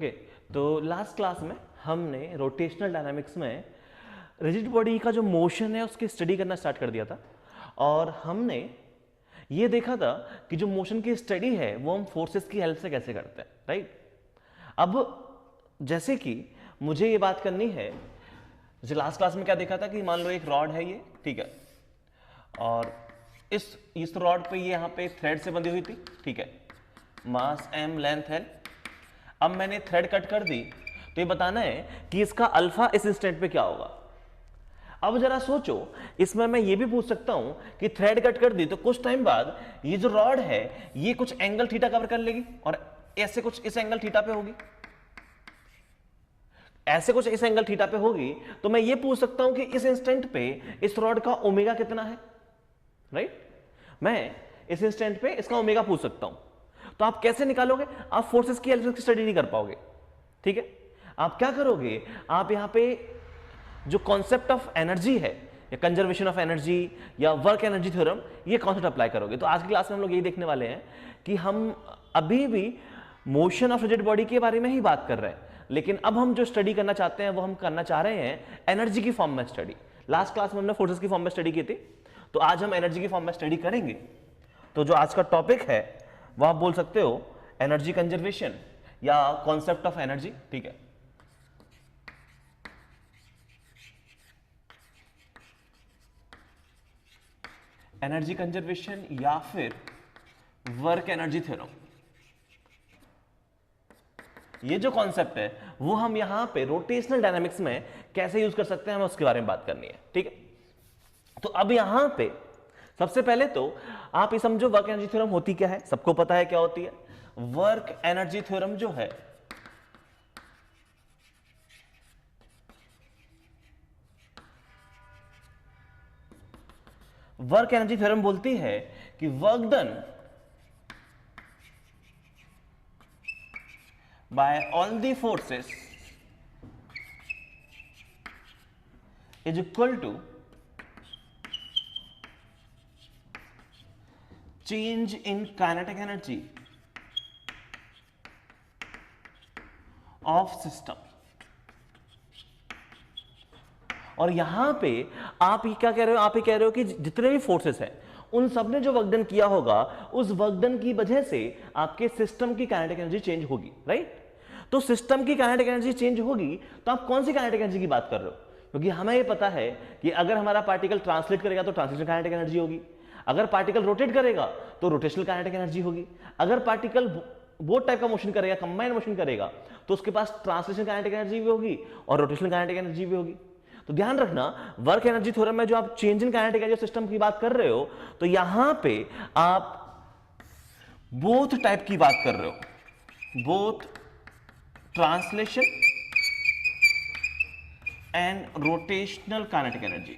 Okay तो last class में हमने रोटेशनल डायनामिक्स में रिजिड बॉडी का जो मोशन है उसकी स्टडी करना स्टार्ट कर दिया था और हमने ये देखा था कि जो मोशन की स्टडी है वो हम फोर्सेस की हेल्प से कैसे करते हैं, राइट। अब जैसे कि मुझे ये बात करनी है, जैसे लास्ट क्लास में क्या देखा था कि मान लो एक रॉड है ये, ठीक है, और इस रॉड पे ये यहाँ पे थ्रेड से बंधी हुई थी, ठीक है, मास m लेंथ l। अब मैंने थ्रेड कट कर दी तो ये बताना है कि इसका अल्फा इस इंस्टेंट पे क्या होगा। अब जरा सोचो, इसमें मैं ये भी पूछ सकता हूं कि थ्रेड कट कर दी तो कुछ टाइम बाद ये जो रॉड है ये कुछ एंगल थीटा कवर कर लेगी और ऐसे कुछ इस एंगल थीटा पे होगी, ऐसे कुछ इस एंगल थीटा पे होगी। तो मैं ये पूछ सकता हूं कि इस इंस्टेंट पे इस रॉड का ओमेगा कितना है, राइट। मैं इस इंस्टेंट पे इसका ओमेगा पूछ सकता हूं। तो आप कैसे निकालोगे? आप फोर्सेस की हेल्प से स्टडी नहीं कर पाओगे, ठीक है। आप क्या करोगे, आप यहां पे जो कॉन्सेप्ट ऑफ एनर्जी है या कंजर्वेशन ऑफ एनर्जी या वर्क एनर्जी थ्योरम, ये कॉन्सेप्ट अप्लाई करोगे। तो आज की क्लास में हम लोग यही देखने वाले हैं कि हम अभी भी मोशन ऑफ रिजिड बॉडी के बारे में ही बात कर रहे हैं, लेकिन अब हम जो स्टडी करना चाहते हैं वो हम करना चाह रहे हैं एनर्जी की फॉर्म में स्टडी। लास्ट क्लास में हमने फोर्सेस की फॉर्म में स्टडी की थी, तो आज हम एनर्जी की फॉर्म में स्टडी करेंगे। तो जो आज का टॉपिक है वो आप बोल सकते हो एनर्जी कंजर्वेशन या कॉन्सेप्ट ऑफ एनर्जी, ठीक है। एनर्जी कंजर्वेशन या फिर वर्क एनर्जी थ्योरम, ये जो कॉन्सेप्ट है वो हम यहां पे रोटेशनल डायनामिक्स में कैसे यूज कर सकते हैं, हमें उसके बारे में बात करनी है, ठीक है। तो अब यहां पे सबसे पहले तो आप ये समझो वर्क एनर्जी थ्योरम होती क्या है। सबको पता है क्या होती है। वर्क एनर्जी थ्योरम जो है वर्क एनर्जी थ्योरम बोलती है कि work done by all the forces is equal to change in kinetic energy of system। और यहां पे आप ये क्या कह रहे हो, आप ये कह रहे हो कि जितने भी फोर्सेस हैं उन सब ने जो वर्क डन किया होगा उस वर्क डन की वजह से आपके सिस्टम की काइनेटिक एनर्जी चेंज होगी, राइट। तो सिस्टम की काइनेटिक एनर्जी चेंज होगी तो आप कौन सी काइनेटिक एनर्जी की बात कर रहे हो? क्योंकि हमें ये पता है कि अगर हमारा पार्टिकल ट्रांसलेट करेगा तो ट्रांसलेशन काइनेटिक एनर्जी होगी, अगर पार्टिकल रोटेट करेगा तो रोटेशनल काइनेटिक एनर्जी होगी, अगर पार्टिकल बोथ टाइप का मोशन करेगा, कंबाइंड मोशन करेगा, तो उसके पास ट्रांसलेशन काइनेटिक एनर्जी भी होगी और रोटेशनल काइनेटिक एनर्जी भी होगी। तो ध्यान रखना, वर्क एनर्जी थ्योरम में जो आप change in kinetic energy system की बात कर रहे हो तो यहां पे आप बोथ टाइप की बात कर रहे हो, both translation and rotational kinetic energy.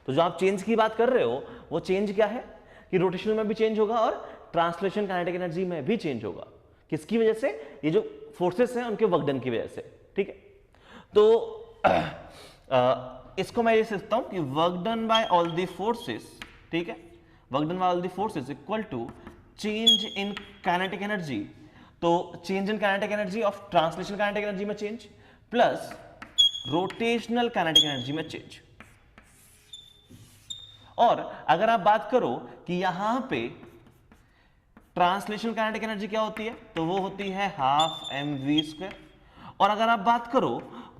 तो जो आप चेंज की बात कर रहे हो वो चेंज क्या है कि रोटेशनल में भी चेंज होगा और ट्रांसलेशन काइनेटिक एनर्जी में भी चेंज होगा। किसकी वजह से? ये जो फोर्सेस हैं उनके वर्क डन की वजह से, ठीक है। तो इसको मैं ये सोचता हूं कि work done by all the forces, ठीक है, work done by all the forces equal to change in kinetic energy. तो change in kinetic energy of translation kinetic energy में change plus rotational kinetic energy में change. और अगर आप बात करो कि यहां पे ट्रांसलेशन काइनेटिक एनर्जी क्या होती है तो वो होती है हाफ mv²। और अगर आप बात करो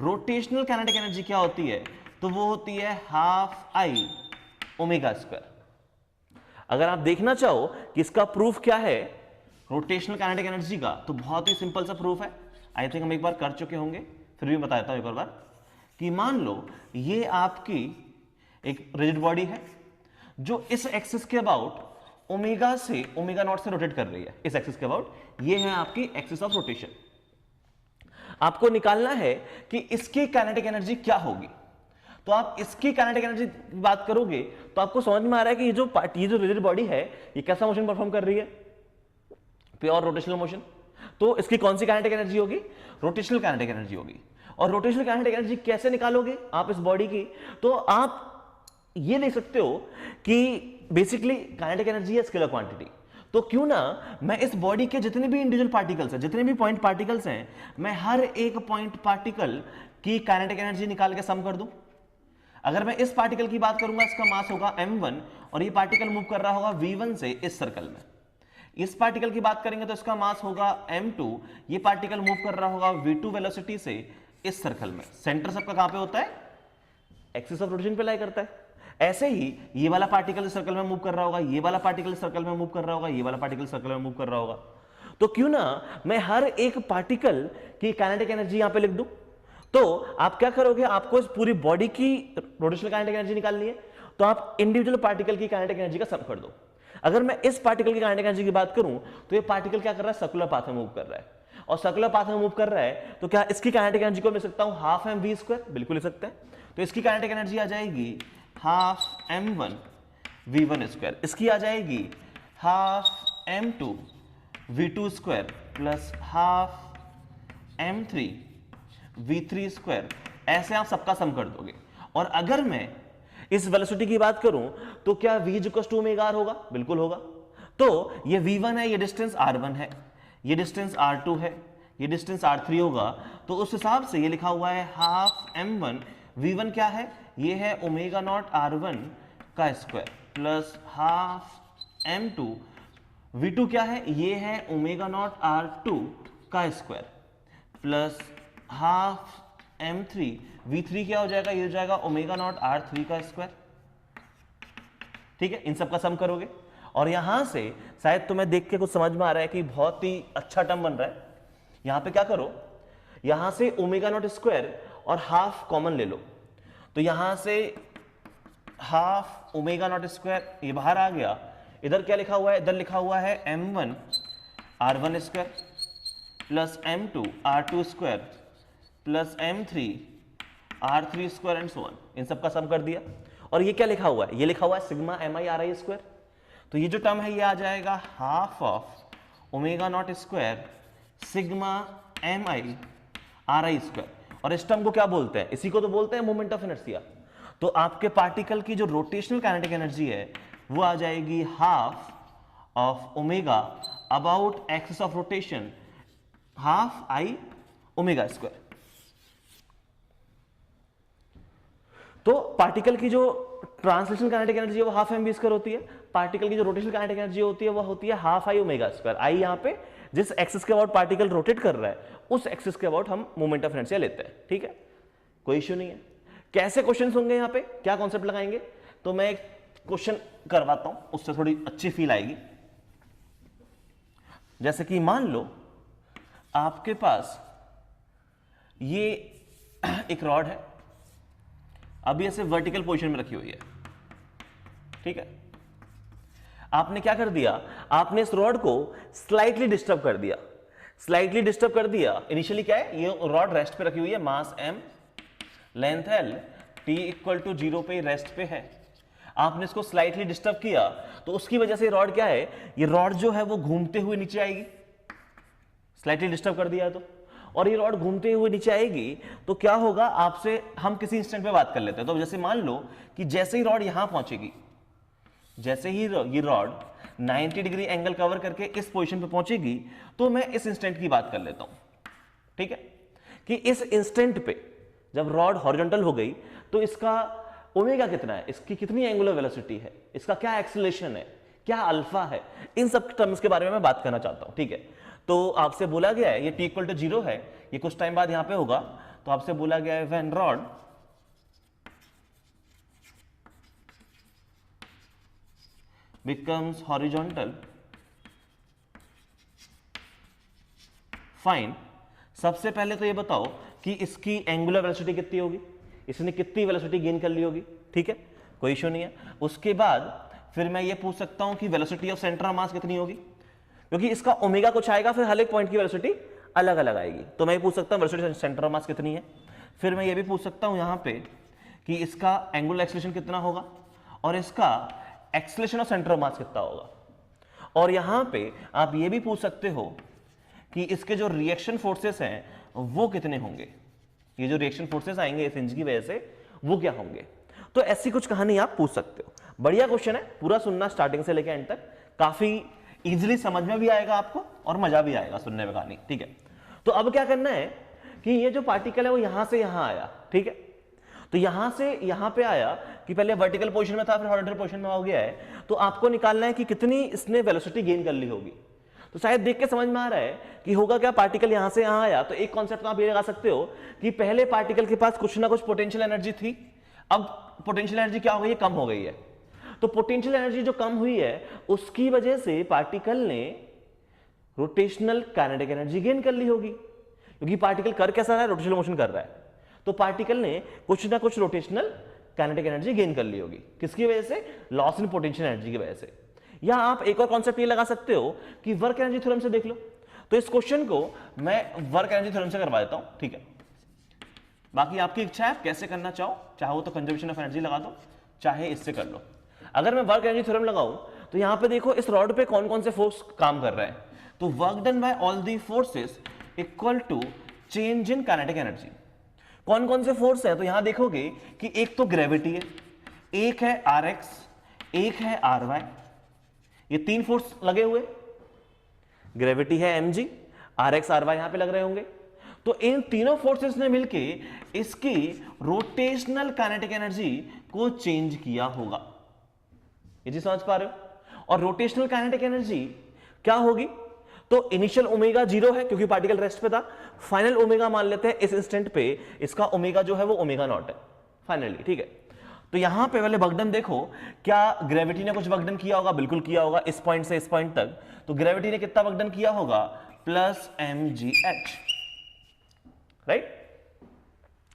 रोटेशनल काइनेटिक एनर्जी क्या होती है तो वो होती है हाफ i ω²। अगर आप देखना चाहो कि इसका प्रूफ क्या है रोटेशनल काइनेटिक एनर्जी का, तो बहुत ही सिंपल सा प्रूफ है। आई थिंक हम एक बार कर चुके होंगे, फिर भी बता देता हूं एक और बार कि मान लो ये आपकी एक रिजिड बॉडी है जो इस एक्सिस के अबाउट ओमेगा से ओमेगा नॉट से रोटेट कर रही है, इस एक्सिस के अबाउट। ये है आपकी एक्सिस ऑफ रोटेशन। आपको निकालना है कि इसकी काइनेटिक एनर्जी क्या होगी। तो आप इसकी काइनेटिक एनर्जी की बात करोगे तो आपको समझ में आ रहा है कि ये जो रिजिड बॉडी है ये कैसा मोशन परफॉर्म कर रही है, प्योर रोटेशनल मोशन। तो इसकी कौन सी काइनेटिक एनर्जी होगी? रोटेशनल काइनेटिक एनर्जी होगी। और रोटेशनल काइनेटिक एनर्जी कैसे निकालोगे आप इस बॉडी की? तो आप ये देख सकते हो कि बेसिकली काइनेटिक एनर्जी है स्केलर क्वांटिटी। तो क्यों ना मैं इस बॉडी के जितने भी इंडिविजुअल पार्टिकल्स हैं, जितने भी पॉइंट पार्टिकल्स हैं, मैं हर एक पॉइंट पार्टिकल की काइनेटिक एनर्जी निकाल के सम कर दूं। अगर मैं इस पार्टिकल की बात करूंगा, इसका मास होगा m1 और ये पार्टिकल मूव कर रहा होगा v1 से इस सर्कल में। इस पार्टिकल की बात करेंगे तो इसका मास होगा m2, ये पार्टिकल मूव कर रहा होगा v2 वेलोसिटी से इस सर्कल में। सेंटर सबका कहां पे होता है? एक्सिस ऑफ रोटेशन पे लाई करता है। ऐसे ही ये वाला पार्टिकल इस सर्कल में मूव कर रहा होगा, ये वाला पार्टिकल इस सर्कल में मूव कर रहा होगा, ये वाला पार्टिकल सर्कल में मूव कर रहा होगा। तो क्यों ना मैं हर एक पार्टिकल की काइनेटिक एनर्जी यहां पे लिख दूं। तो आप क्या करोगे, आपको इस पूरी बॉडी की रोटेशनल काइनेटिक एनर्जी निकालनी है, तो आप इंडिविजुअल पार्टिकल की काइनेटिक एनर्जी का सम कर दो। अगर मैं इस पार्टिकल की काइनेटिक एनर्जी की बात करूं तो ये पार्टिकल क्या कर रहा है? सर्कुलर पाथ में मूव कर रहा है, और सर्कुलर पाथ में मूव कर रहा है तो क्या इसकी काइनेटिक एनर्जी को लिख सकता हूं हाफ mv²? बिल्कुल लिख सकते हैं। तो इसकी काइनेटिक एनर्जी आ जाएगी हाफ m1 v1², इसकी आ जाएगी half m2 v2² plus half m3 v3²। ऐसे आप सबका सम कर दोगे। और अगर मैं इस वेलोसिटी की बात करूं तो क्या v = होगा? बिल्कुल होगा। तो ये v1 है, ये डिस्टेंस r1 है, ये डिस्टेंस r2 है, ये डिस्टेंस r3 होगा। तो उस हिसाब से ये लिखा हुआ है हाफ m1, v1 क्या है? ये है ω0 r1 का square plus half m2, v2 क्या है? ये है ω0 r2 का square plus half m3, v3 क्या हो जाएगा? ये हो जाएगा ω0 r3 का स्क्वायर। ठीक है, इन सब का सम करोगे और यहां से शायद तुम्हें देख के कुछ समझ में आ रहा है कि बहुत ही अच्छा टर्म बन रहा है। यहां पे क्या करो, यहां से ω0² और हाफ कॉमन ले लो, तो यहां से हाफ ω0² ये बाहर आ गया। इधर क्या लिखा हुआ है? इधर लिखा हुआ है m1 r1² plus m2 r2² plus m3 r3² and so on. इन सब का सम कर दिया। और ये क्या लिखा हुआ है? ये लिखा हुआ है सिग्मा mi/ri²। तो ये जो टर्म है ये आ जाएगा हाफ ऑफ ω0² सिग्मा mi/ri²। और इस टर्म को क्या बोलते हैं? इसी को तो बोलते हैं मोमेंट ऑफ इनर्शिया। तो आपके पार्टिकल की जो रोटेशनल काइनेटिक एनर्जी है वो आ जाएगी half of omega about axis of rotation half i ω²। तो पार्टिकल की जो ट्रांसलेशनल काइनेटिक एनर्जी है वो हाफ mv² होती है। पार्टिकल की जो रोटेशनल काइनेटिक एनर्जी होती है वो होती है हाफ i ω²। i यहां पे जिस एक्सिस के अबाउट पार्टिकल रोटेट कर रहा है उस एक्सिस के अबाउट हम मोमेंट ऑफ इनर्शिया लेते हैं। ठीक है, कोई इश्यू नहीं है। कैसे क्वेश्चंस होंगे यहां पे, क्या कॉन्सेप्ट लगाएंगे? तो मैं एक क्वेश्चन करवाता हूं, उससे थोड़ी अच्छी फील आएगी। जैसे कि मान लो आपके पास ये एक रॉड है, अभी ऐसे वर्टिकल पोजीशन में रखी हुई है। ठीक है, आपने क्या कर दिया, आपने इस रॉड को स्लाइटली डिस्टर्ब कर दिया। स्लाइटली डिस्टर्ब कर दिया। इनिशियली क्या है, ये रॉड रेस्ट पे रखी हुई है, मास m, लेंथ l, t = 0 पे रेस्ट पे है। आपने इसको स्लाइटली डिस्टर्ब किया तो उसकी वजह से रॉड क्या है, ये रॉड जो है वो घूमते हुए नीचे आएगी। स्लाइटली डिस्टर्ब कर दिया है तो, और ये रॉड घूमते हुए नीचे आएगी तो क्या होगा, आपसे हम किसी इंस्टेंट पे बात कर लेते हैं। तो जैसे मान लो कि जैसे ही रॉड यहां पहुंचेगी, जैसे ही ये रॉड 90 डिग्री एंगल कवर करके इस पोजीशन पे पहुंचेगी, तो मैं इस इंस्टेंट की बात कर लेता हूं। ठीक है, कि इस इंस्टेंट पे जब रॉड हॉरिजॉन्टल हो गई तो इसका ओमेगा कितना है, इसकी कितनी एंगुलर वेलोसिटी है, इसका क्या एक्सेलरेशन है, क्या अल्फा है, इन सब टर्म्स के बारे में मैं बात करना चाहता हूं। ठीक है, तो आपसे बोला गया है ये t = 0 है, ये कुछ टाइम बाद यहां पे होगा। तो आपसे बोला गया है when rod becomes horizontal, fine. सबसे पहले तो ये बताओ कि इसकी एंगुलर वेलोसिटी कितनी होगी, इसने कितनी वेलोसिटी गेन कर ली होगी। ठीक है, कोई इशू नहीं है। उसके बाद फिर मैं ये पूछ सकता हूं कि वेलोसिटी ऑफ सेंटर ऑफ मास कितनी होगी, क्योंकि इसका ओमेगा कुछ आएगा, फिर हर एक पॉइंट की वेलोसिटी अलग अलग आएगी। तो मैं ये पूछ सकता हूं वेलोसिटी सेंटर ऑफ मास कितनी है। फिर मैं ये भी पूछ सकता हूं यहां पे कि इसका एंगुलर एक्सेलरेशन कितना होगा और इसका एक्सेलरेशन ऑफ सेंटर ऑफ मास कितना होगा। और यहां पे आप ये भी पूछ सकते हो कि इसके जो रिएक्शन फोर्सेस हैं वो कितने होंगे, ये जो रिएक्शन फोर्सेस आएंगे इस हिंज की वजह से वो क्या होंगे। तो ऐसी कुछ कहानी आप पूछ सकते हो। बढ़िया क्वेश्चन है, पूरा सुनना स्टार्टिंग से लेकर एंड तक, काफी इजीली समझ में भी आएगा आपको और मजा भी आएगा सुनने में कहानी, ठीक है। तो अब क्या करना है कि ये जो पार्टिकल है वो यहां से यहां आया, ठीक है। तो यहां से यहां पे आया कि पहले वर्टिकल पोजीशन में था फिर हॉरिजॉन्टल पोजीशन में हो गया है, तो आपको निकालना है कि कितनी इसने वेलोसिटी गेन कर ली होगी। तो शायद देख के समझ में आ रहा है कि होगा क्या, पार्टिकल यहां से यहां आया तो एक कॉन्सेप्ट आप ये लगा सकते हो कि पहले पार्टिकल के पास कुछ ना कुछ पोटेंशियल एनर्जी थी, अब पोटेंशियल एनर्जी क्या हो गई है, कम हो गई है। तो पोटेंशियल एनर्जी जो कम हुई है उसकी वजह से पार्टिकल ने रोटेशनल काइनेटिक एनर्जी गेन कर ली होगी, क्योंकि पार्टिकल कर कैसा रहा है, रोटेशनल मोशन कर रहा है। तो पार्टिकल ने कुछ ना कुछ रोटेशनल काइनेटिक एनर्जी गेन कर ली होगी, किसकी वजह से, लॉस इन पोटेंशियल एनर्जी की वजह से। या आप एक और कॉन्सेप्ट ये लगा सकते हो कि वर्क एनर्जी थ्योरम से देख लो। तो इस क्वेश्चन को मैं वर्क एनर्जी थ्योरम से करवा देता हूं, ठीक है। बाकी आपकी इच्छा है, कैसे करना चाहो तो कंजर्वेशन ऑफ एनर्जी लगा दो, चाहे इससे कर लो। अगर मैं वर्क एनर्जी थ्योरम लगाऊं तो यहां पे देखो इस रॉड पे कौन कौन से फोर्स काम कर रहे हैं। तो work done by all the forces equal to change in kinetic energy. कौन कौन से फोर्स है, तो यहां देखोगे कि एक तो ग्रेविटी है, एक है Rx, एक है Ry, ये तीन फोर्स लगे हुए, ग्रेविटी है mg, Rx Ry यहां पे लग रहे होंगे। तो इन तीनों फोर्सेस ने मिलके इसकी रोटेशनल काइनेटिक एनर्जी को चेंज किया होगा। ये चीज समझ पा रहे हो। और रोटेशनल काइनेटिक एनर्जी क्या होगी, तो इनिशियल ओमेगा 0 है क्योंकि पार्टिकल रेस्ट पे था, फाइनल ओमेगा मान लेते हैं इस इंस्टेंट पे इसका ओमेगा जो है वो ओमेगा नॉट है फाइनली, ठीक है। तो यहां पे पहले वर्क डन देखो, क्या ग्रेविटी ने कुछ वर्क डन किया होगा, बिल्कुल किया होगा, इस पॉइंट से इस पॉइंट तक। तो ग्रेविटी ने कितना वर्क डन किया होगा, प्लस mgh, राइट।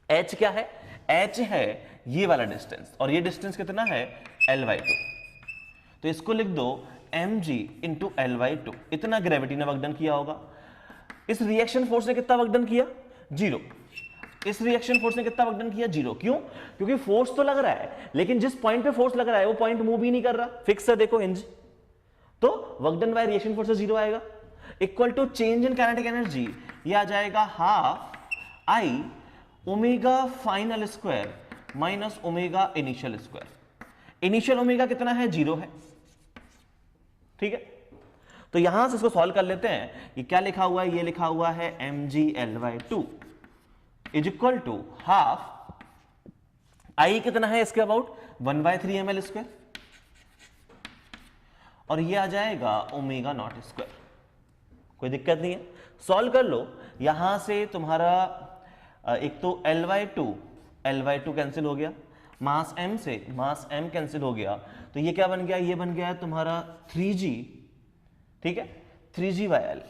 h क्या है, h है ये वाला डिस्टेंस, और ये डिस्टेंस कितना है, l/2। तो इसको लिख दो mg इंटू l/2, इतना ग्रेविटी ने वर्क डन किया होगा। इस रिएक्शन फोर्स ने कितना वर्क डन किया, 0। इस रिएक्शन फोर्स ने कितना वर्क डन किया, 0। क्यों, क्योंकि फोर्स तो लग रहा है लेकिन जिस पॉइंट पे फोर्स लग रहा है वो पॉइंट मूव ही नहीं कर रहा, फिक्स है देखो mg। तो work done by reaction force से 0 आएगा, equal to change in kinetic energy, ये आ जाएगा half I omega final square minus omega initial square. Initial omega कितना है, 0 है, ठीक है। तो यहां से इसको सॉल्व कर लेते हैं। ये क्या लिखा हुआ है, ये लिखा हुआ है mg l/2 is equal to half I कितना है इसके अबाउट 1/3 ml स्क्वायर, और ये आ जाएगा ओमेगा नॉट स्क्वायर। कोई दिक्कत नहीं है, सॉल्व कर लो। यहां से तुम्हारा एक तो l/2 कैंसिल हो गया, मास m से मास m कैंसिल हो गया, तो ये क्या बन गया, ये बन गया है तुम्हारा 3g, ठीक है, 3g/l।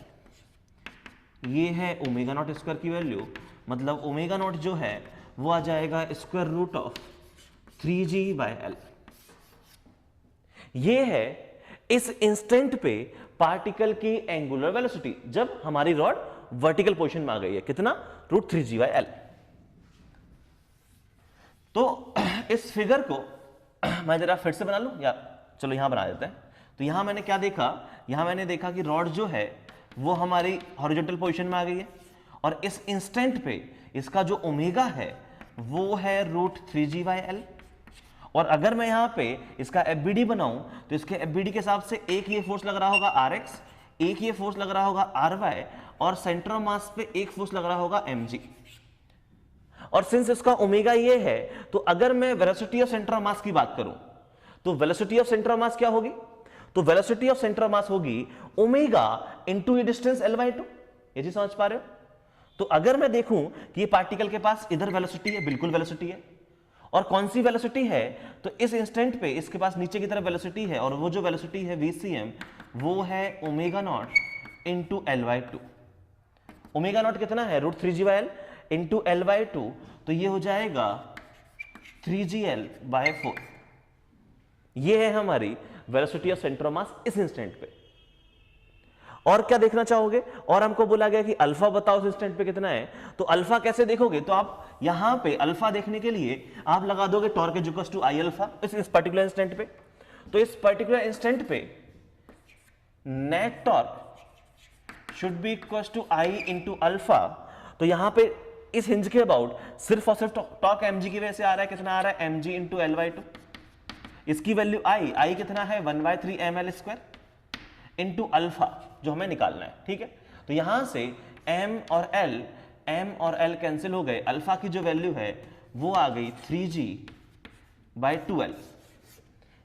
ये है ओमेगा नॉट स्क्वायर की वैल्यू, मतलब ओमेगा नॉट जो है वो आ जाएगा स्क्वायर रूट ऑफ 3g/l। ये है इस इंस्टेंट पे पार्टिकल की एंगुलर वेलोसिटी जब हमारी रॉड वर्टिकल पोजीशन में आ गई है, कितना, √3g/l। तो इस फिगर को मैं जरा फिर से बना लूं, या चलो यहां बना देते हैं। तो यहां मैंने क्या देखा, यहां मैंने देखा कि रॉड जो है वो हमारी हॉरिजॉन्टल पोजीशन में आ गई है, और इस इंस्टेंट पे इसका जो ओमेगा है वो है √3g/l। और अगर मैं यहां पे इसका FBD बनाऊं तो इसके FBD के हिसाब से एक ये फोर्स लग रहा होगा Rx, एक ये फोर्स लग रहा होगा Ry, और सेंटर ऑफ मास पे एक फोर्स लग रहा होगा mg। और सिंस इसका ओमेगा ये है, तो अगर मैं वेलोसिटी ऑफ सेंटर ऑफ मास की बात करूं तो वेलोसिटी ऑफ सेंटर ऑफ मास क्या होगी, तो वेलोसिटी ऑफ सेंटर ऑफ मास होगी ओमेगा इनटू ये डिस्टेंस l/2। ये चीज समझ पा रहे हो। तो अगर मैं देखूं कि ये पार्टिकल के पास इधर वेलोसिटी है, बिल्कुल वेलोसिटी है, और कौन सी वेलोसिटी है, तो इस इंस्टेंट पे इसके पास नीचे की तरफ वेलोसिटी है, और वो जो वेलोसिटी है vcm वो है omega naught into l/2। Omega naught कितना है, √3g/l इंटू l/2, तो ये हो जाएगा 3gl/4। ये है हमारी वेलोसिटी ऑफ सेंटर ऑफ मास इस इंस्टेंट पे। और क्या देखना चाहोगे, और हमको बोला गया कि अल्फा बताओ इस इंस्टेंट पे कितना है। तो अल्फा कैसे देखोगे, तो आप यहां पे अल्फा देखने के लिए आप लगा दोगे torque is equal to I alpha इस पर्टिकुलर इंस्टेंट पे। तो इस पर्टिकुलर इंस्टेंट पे net torque should be equal to I into alpha. तो यहां पे इस हिंज के अबाउट सिर्फ और सिर्फ टॉर्क mg की वजह से आ रहा है, कितना आ रहा है, mg इंटू l/2। इसकी वैल्यू I कितना है 1/3 ml स्क्वायर, इंटू अल्फा जो हमें निकालना है, ठीक है। तो यहां से m और l कैंसिल हो गए, अल्फा की जो वैल्यू है वो आ गई 3g/2l,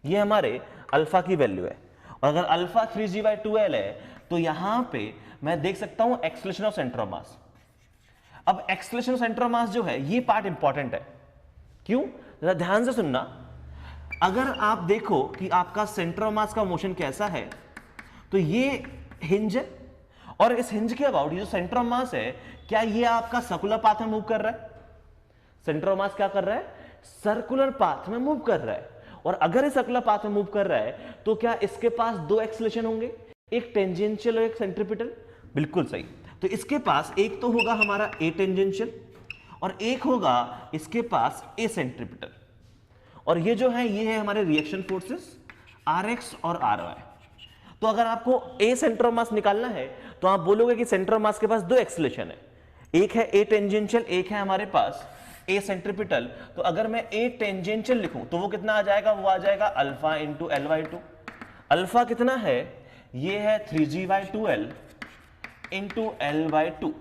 ये हमारे अल्फा की वैल्यू है। और अगर अल्फा 3g/2l है तो यहां पे मैं देख सकता हूं acceleration of centre of mass. अब acceleration of centre of mass जो है ये पार्ट इंपॉर्टेंट है, क्यों, जरा ध्यान से सुनना। अगर आप देखो कि आपका सेंटर ऑफ मास का मोशन कैसा है, तो ये हिंज है और इस हिंज के अबाउट ये जो सेंटर ऑफ मास है, क्या ये आपका सर्कुलर पाथ में मूव कर रहा है? सेंटर ऑफ मास क्या कर रहा है? सर्कुलर पाथ में मूव कर रहा है। और अगर ये सर्कुलर पाथ में मूव कर रहा है तो क्या इसके पास दो एक्सेलरेशन होंगे, एक टेंजेंशियल और एक सेंट्रीपिटल? बिल्कुल सही। तो इसके पास एक तो होगा हमारा ए टेंजेंशियल और एक होगा इसके पास ए सेंट्रीपिटल। और ये जो है ये है हमारे रिएक्शन फोर्सेस Rx और Ry। तो अगर आपको ए सेंटर ऑफ मास निकालना है तो आप बोलोगे कि सेंटर ऑफ मास के पास दो एक्सेलरेशन है, एक है ए टेंजेंशियल, एक है हमारे पास ए सेंट्रीपिटल। तो अगर मैं ए टेंजेंशियल लिखूं तो वो कितना आ जाएगा? वो आ जाएगा अल्फा इंटू l/2। अल्फा कितना है? ये है 3g/2l इंटू l/2।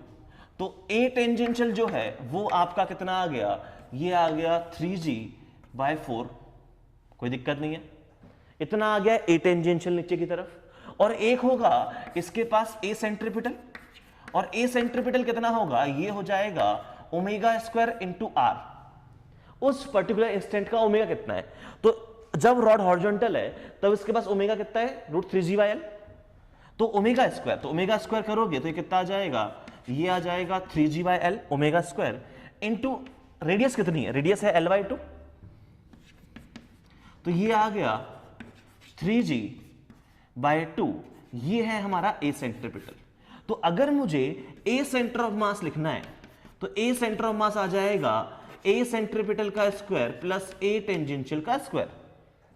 तो ए टेंजेंशियल जो है वो आपका कितना आ गया? ये आ गया 3g/4। कोई दिक्कत नहीं है, इतना आ गया ए टेंजेंशियल नीचे की तरफ। और एक होगा इसके पास ए सेंट्रीपिटल, और ए सेंट्रीपिटल कितना होगा? ये हो जाएगा ओमेगा स्क्वायर इंटू आर। उस पर्टिकुलर इंस्टेंट का ओमेगा कितना है? तो जब रॉड हॉरिजॉन्टल है तब इसके पास ओमेगा कितना है? √3g/l। तो ओमेगा स्क्वायर, तो ओमेगा स्क्वायर करोगे तो ये कितना आ जाएगा? ये आ जाएगा 3g/l omega square into radius कितनी है? रेडियस है l/2। तो ये आ गया 3g/2, ये है हमारा ए सेंट्रीपिटल। तो अगर मुझे ए सेंटर ऑफ मास लिखना है तो ए सेंटर ऑफ मास आ जाएगा ए सेंट्रीपिटल का स्क्वायर प्लस ए टेंजेंशियल का स्क्वायर।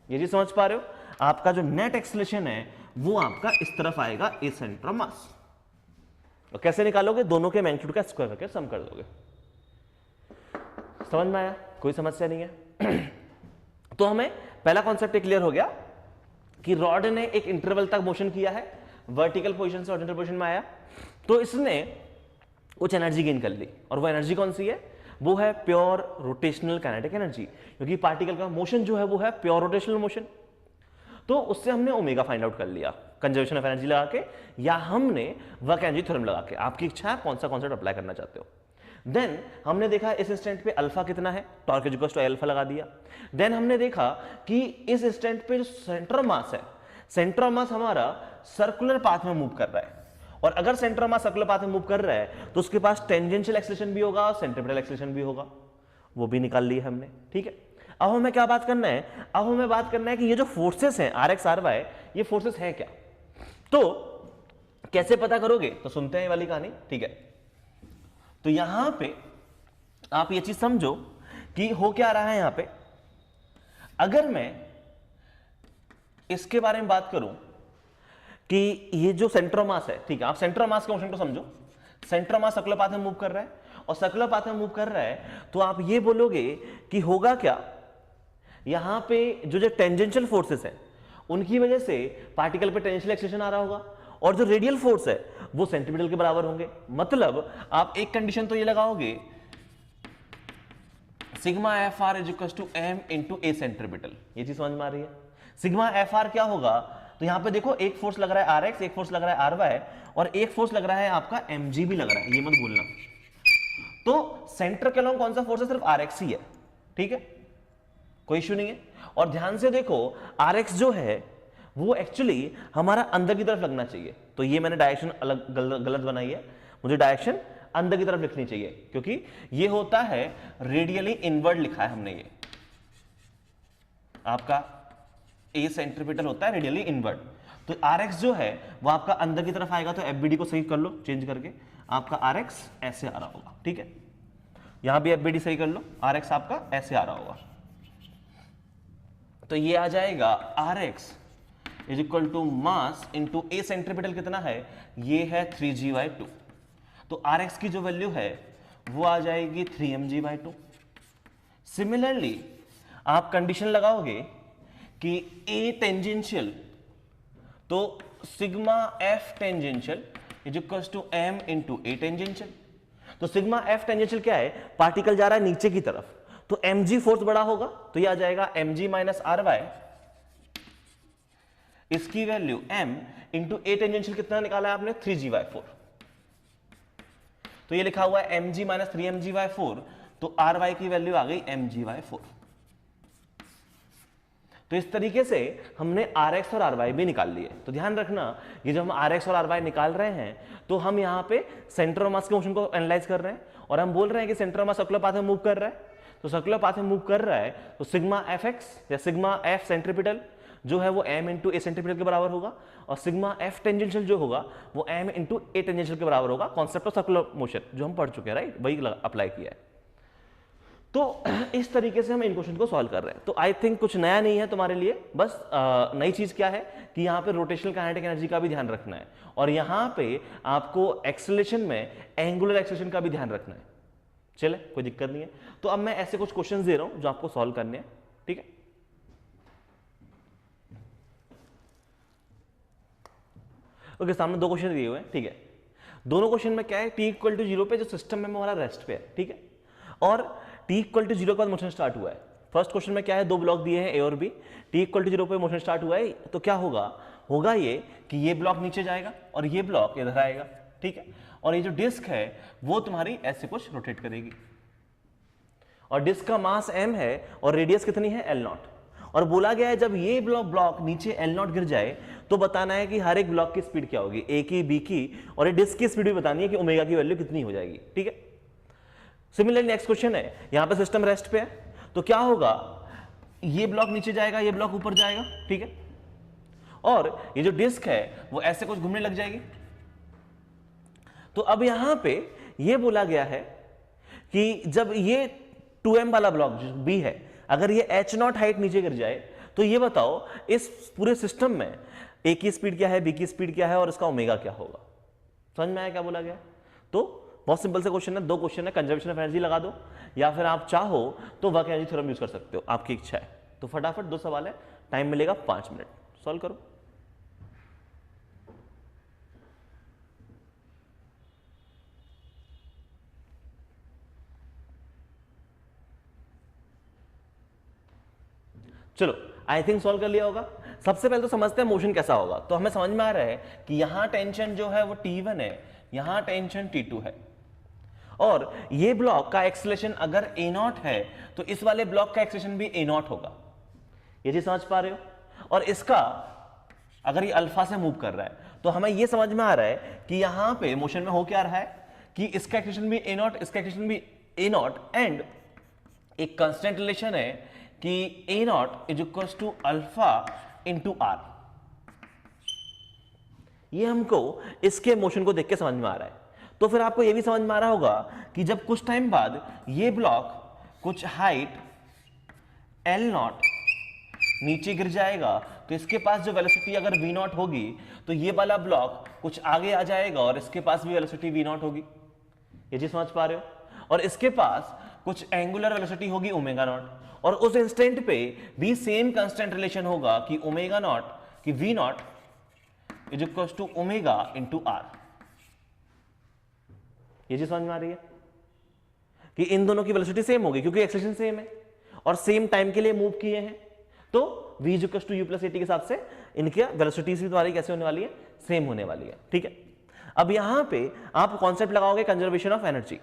ये जी समझ पा रहे हो? आपका जो नेट एक्सेलरेशन है वो आपका इस तरफ आएगा ए सेंटर ऑफ मास। और कैसे निकालोगे? दोनों के मैग्नीट्यूड का स्क्वायर करके सम कर दोगे। समझ में आया? कोई समस्या नहीं है। तो हमें पहला कॉन्सेप्ट क्लियर हो गया कि रॉड ने एक इंटरवल तक मोशन किया है, वर्टिकल पोजीशन से हॉरिजॉन्टल पोजीशन में आया, तो इसने कुछ एनर्जी गेन कर ली। और वो एनर्जी कौन सी है? वो है प्योर रोटेशनल काइनेटिक एनर्जी, क्योंकि पार्टिकल का मोशन जो है वो है प्योर रोटेशनल मोशन। तो उससे हमने ओमेगा फाइंड आउट कर लिया कंजर्वेशन ऑफ एनर्जी लगा के, या हमने वर्क एनर्जी थ्योरम लगा के। आपकी इच्छा है कौन सा कॉन्सेप्ट अप्लाई करना चाहते हो। देन हमने देखा इस इंस्टेंट पे अल्फा कितना है, torque is equal to alpha लगा दिया। देन हमने देखा कि इस इंस्टेंट पे जो सेंटर ऑफ मास है, सेंटर ऑफ मास हमारा सर्कुलर पाथ में मूव कर रहा है। और अगर centre of mass circular path में मूव कर रहा है तो उसके पास टेंजेंशियल एक्सेलरेशन भी होगा और सेंट्रीपिटल एक्सेलरेशन भी होगा, वो भी निकाल ली हमने। ठीक है, अब हमें क्या बात करना है? अब हमें बात करना है कि ये जो फोर्सेस हैं Rx Ry, ये फोर्सेस हैं क्या? तो कैसे पता करोगे? तो सुनते हैं ये वाली कहानी। ठीक है, तो यहां पे आप ये चीज समझो कि हो क्या रहा है यहां पे। अगर मैं इसके बारे में बात करूं कि ये जो सेंटर ऑफ मास है, ठीक है, आप सेंटर ऑफ मास के मोशन को समझो। Centre of mass circular path में मूव कर रहा है, और सर्कुलर पाथ में मूव कर रहा है तो आप ये बोलोगे कि होगा क्या, यहां पे जो टेंजेंशियल फोर्सेस हैं उनकी वजह से पार्टिकल पे टेंजेंशियल एक्सेलरेशन आ रहा होगा, और जो रेडियल फोर्स है वो सेंट्रीपिटल के बराबर होंगे। मतलब आप एक कंडीशन तो ये लगाओगे, sigma F R is equal to M into A centripetal. ये चीज समझ में आ रही है? सिग्मा एफ आर क्या होगा? तो यहां पे देखो एक फोर्स लग रहा है आर एक्स, एक फोर्स लग रहा है आर वाई, और एक फोर्स लग रहा है आपका एम जी भी लग रहा है, ये मत भूलना। तो सेंटर के अलॉन्ग कौन सा फोर्स है? सिर्फ आर एक्स ही है। ठीक है, कोई इश्यू नहीं है। और ध्यान से देखो आर एक्स जो है वो एक्चुअली हमारा अंदर की तरफ लगना चाहिए। तो ये मैंने डायरेक्शन अलग गलत बनाई है, मुझे डायरेक्शन अंदर की तरफ लिखनी चाहिए, क्योंकि ये होता है रेडियली इनवर्ड लिखा है हमने। ये आपका ए सेंट्रीपिटल होता है रेडियली इनवर्ड, तो आर एक्स जो है वो आपका अंदर की तरफ आएगा। तो एफबीडी को सही कर लो, चेंज करके आपका आर एक्स ऐसे आ रहा होगा। ठीक है, यहां भी एफबीडी सही कर लो, आर एक्स आपका ऐसे आ रहा होगा। तो ये आ जाएगा R X is equal to mass into A centripetal कितना है? ये है 3g/2। तो आर एक्स की जो वैल्यू है वो आ जाएगी 3mg/2। सिमिलरली आप कंडीशन लगाओगे कि ए टेंजेंशियल, तो sigma F tangential is equal to M into A tangential. तो सिग्मा एफ टेंजेंशियल क्या है, पार्टिकल जा रहा है नीचे की तरफ, तो mg फोर्स बड़ा होगा, तो ये आ जाएगा mg माइनस आर वाई, इसकी value m into A tangential कितना निकाला है आपने 3g/4, तो ये लिखा हुआ है mg माइनस 3mg/4, तो आर वाई की वैल्यू आ गई mg/4। तो इस तरीके से हमने Rx और Ry भी निकाल लिए। तो ध्यान रखना, ये जब हम Rx और Ry निकाल रहे हैं तो हम यहाँ पे सेंटर ऑफ मास के मोशन को एनालाइज कर रहे हैं, और हम बोल रहे हैं कि centre of mass circular path में मूव कर रहा है। तो सर्कुलर पाथ में मूव कर रहा है तो सिग्मा एफ एक्स या सिग्मा एफ सेंट्रीपिटल जो है वो m इंटू ए सेंट्रीपिटल के बराबर होगा, और सिग्मा एफ टेंजेंशियल जो होगा वो m इंटू ए टेंजेंशियल के बराबर होगा। कॉन्सेप्ट ऑफ सर्कुलर मोशन जो हम पढ़ चुके हैं, राइट, वही अप्लाई किया है। तो इस तरीके से हम इन क्वेश्चन को सॉल्व कर रहे हैं। तो आई थिंक कुछ नया नहीं है तुम्हारे लिए, बस नई चीज क्या है कि यहाँ पे रोटेशनल काइनेटिक एनर्जी का भी ध्यान रखना है, और यहाँ पे आपको एक्सेलरेशन में एंगुलर एक्सेलरेशन का भी ध्यान रखना है। चले, कोई दिक्कत नहीं है। तो अब मैं ऐसे कुछ क्वेश्चंस दे रहा हूं जो आपको सॉल्व करने हैं, ठीक है। ओके, सामने दो क्वेश्चन दिए हुए हैं, ठीक है। दोनों क्वेश्चन में क्या है, t इक्वल टू 0 पे जो सिस्टम में हमारा रेस्ट पे है, ठीक है, और t इक्वल टू 0 के बाद मोशन स्टार्ट हुआ है। फर्स्ट क्वेश्चन में क्या है, दो ब्लॉक दिए हैं a और b, t इक्वल टू 0 पे मोशन स्टार्ट हुआ है, तो क्या होगा ये कि ये ब्लॉक नीचे जाएगा और ये ब्लॉक इधर आएगा, ठीक है, और ये जो डिस्क है वो तुम्हारी ऐसे कुछ रोटेट करेगी, और डिस्क का मास m है और रेडियस कितनी है L0, और बोला गया है जब ये ब्लॉक नीचे L0 गिर जाए तो बताना है कि हर एक ब्लॉक की स्पीड क्या होगी, a की, b की, और ये डिस्क की स्पीड भी बतानी है कि ओमेगा की वैल्यू कितनी हो जाएगी, ठीक है। सिमिलरली नेक्स्ट क्वेश्चन है, यहां पे सिस्टम रेस्ट पे है, तो क्या होगा, ये ब्लॉक नीचे जाएगा, ये ब्लॉक ऊपर जाएगा, ठीक है, और ये जो डिस्क है वो ऐसे कुछ घूमने लग जाएगी। तो अब यहां पे ये बोला गया है कि जब ये 2m वाला ब्लॉक जो b है, अगर ये h0 हाइट नीचे गिर जाए तो ये बताओ इस पूरे सिस्टम में a की स्पीड क्या है, b की स्पीड क्या है, और इसका ओमेगा क्या होगा। समझ में आया क्या बोला गया। तो बहुत सिंपल सा क्वेश्चन है, दो क्वेश्चन है, कंजर्वेशन ऑफ एनर्जी लगा दो या फिर आप चाहो तो वर्क एनर्जी थ्योरम यूज कर सकते हो, आपकी इच्छा है। तो फटाफट दो सवाल है, टाइम मिलेगा 5 मिनट, सॉल्व करो। चलो, आई थिंक सॉल्व कर लिया होगा। सबसे पहले तो समझते हैं मोशन कैसा होगा। तो हमें समझ में आ रहा है कि यहां टेंशन जो है वो T1 है, यहां टेंशन T2 है, और ये ब्लॉक का एक्सेलरेशन अगर A0 है तो इस वाले ब्लॉक का एक्सेलरेशन भी A0 होगा। ये चीज समझ पा रहे हो। और इसका अगर ये अल्फा से मूव कर रहा है तो हमें ये समझ में आ रहा है कि यहां पे मोशन में हो क्या रहा है कि इसका एक्सेलरेशन भी A0, इसका एक्सेलरेशन भी A0, एंड एक कांस्टेंट रिलेशन है कि A0 is equal to alpha into R. ये हमको इसके मोशन को देख के समझ में आ रहा है। तो फिर आपको ये भी समझ में आ रहा होगा कि जब कुछ टाइम बाद ये ब्लॉक कुछ हाइट L0 नीचे गिर जाएगा तो इसके पास जो वेलोसिटी अगर V0 होगी तो ये वाला ब्लॉक कुछ आगे आ जाएगा और इसके पास भी वेलोसिटी V0 होगी। ये चीज समझ पा रहे हो। और इसके पास कुछ एंगुलर वेलोसिटी होगी ओमेगा नॉट, और उस इंस्टेंट पे भी सेम कांस्टेंट रिलेशन होगा कि ओमेगा नॉट कि V0 is equal to omega into R. ये चीज समझ में आ रही है कि इन दोनों की वेलोसिटी सेम होगी क्योंकि एक्सेलरेशन सेम है और सेम टाइम के लिए मूव किए हैं। तो v is equal to u plus at के हिसाब से इनकी वेलोसिटीज भी तुम्हारी कैसे होने वाली है, सेम होने वाली है, ठीक है। अब यहां पे आप कॉन्सेप्ट लगाओगे कंजर्वेशन ऑफ एनर्जी,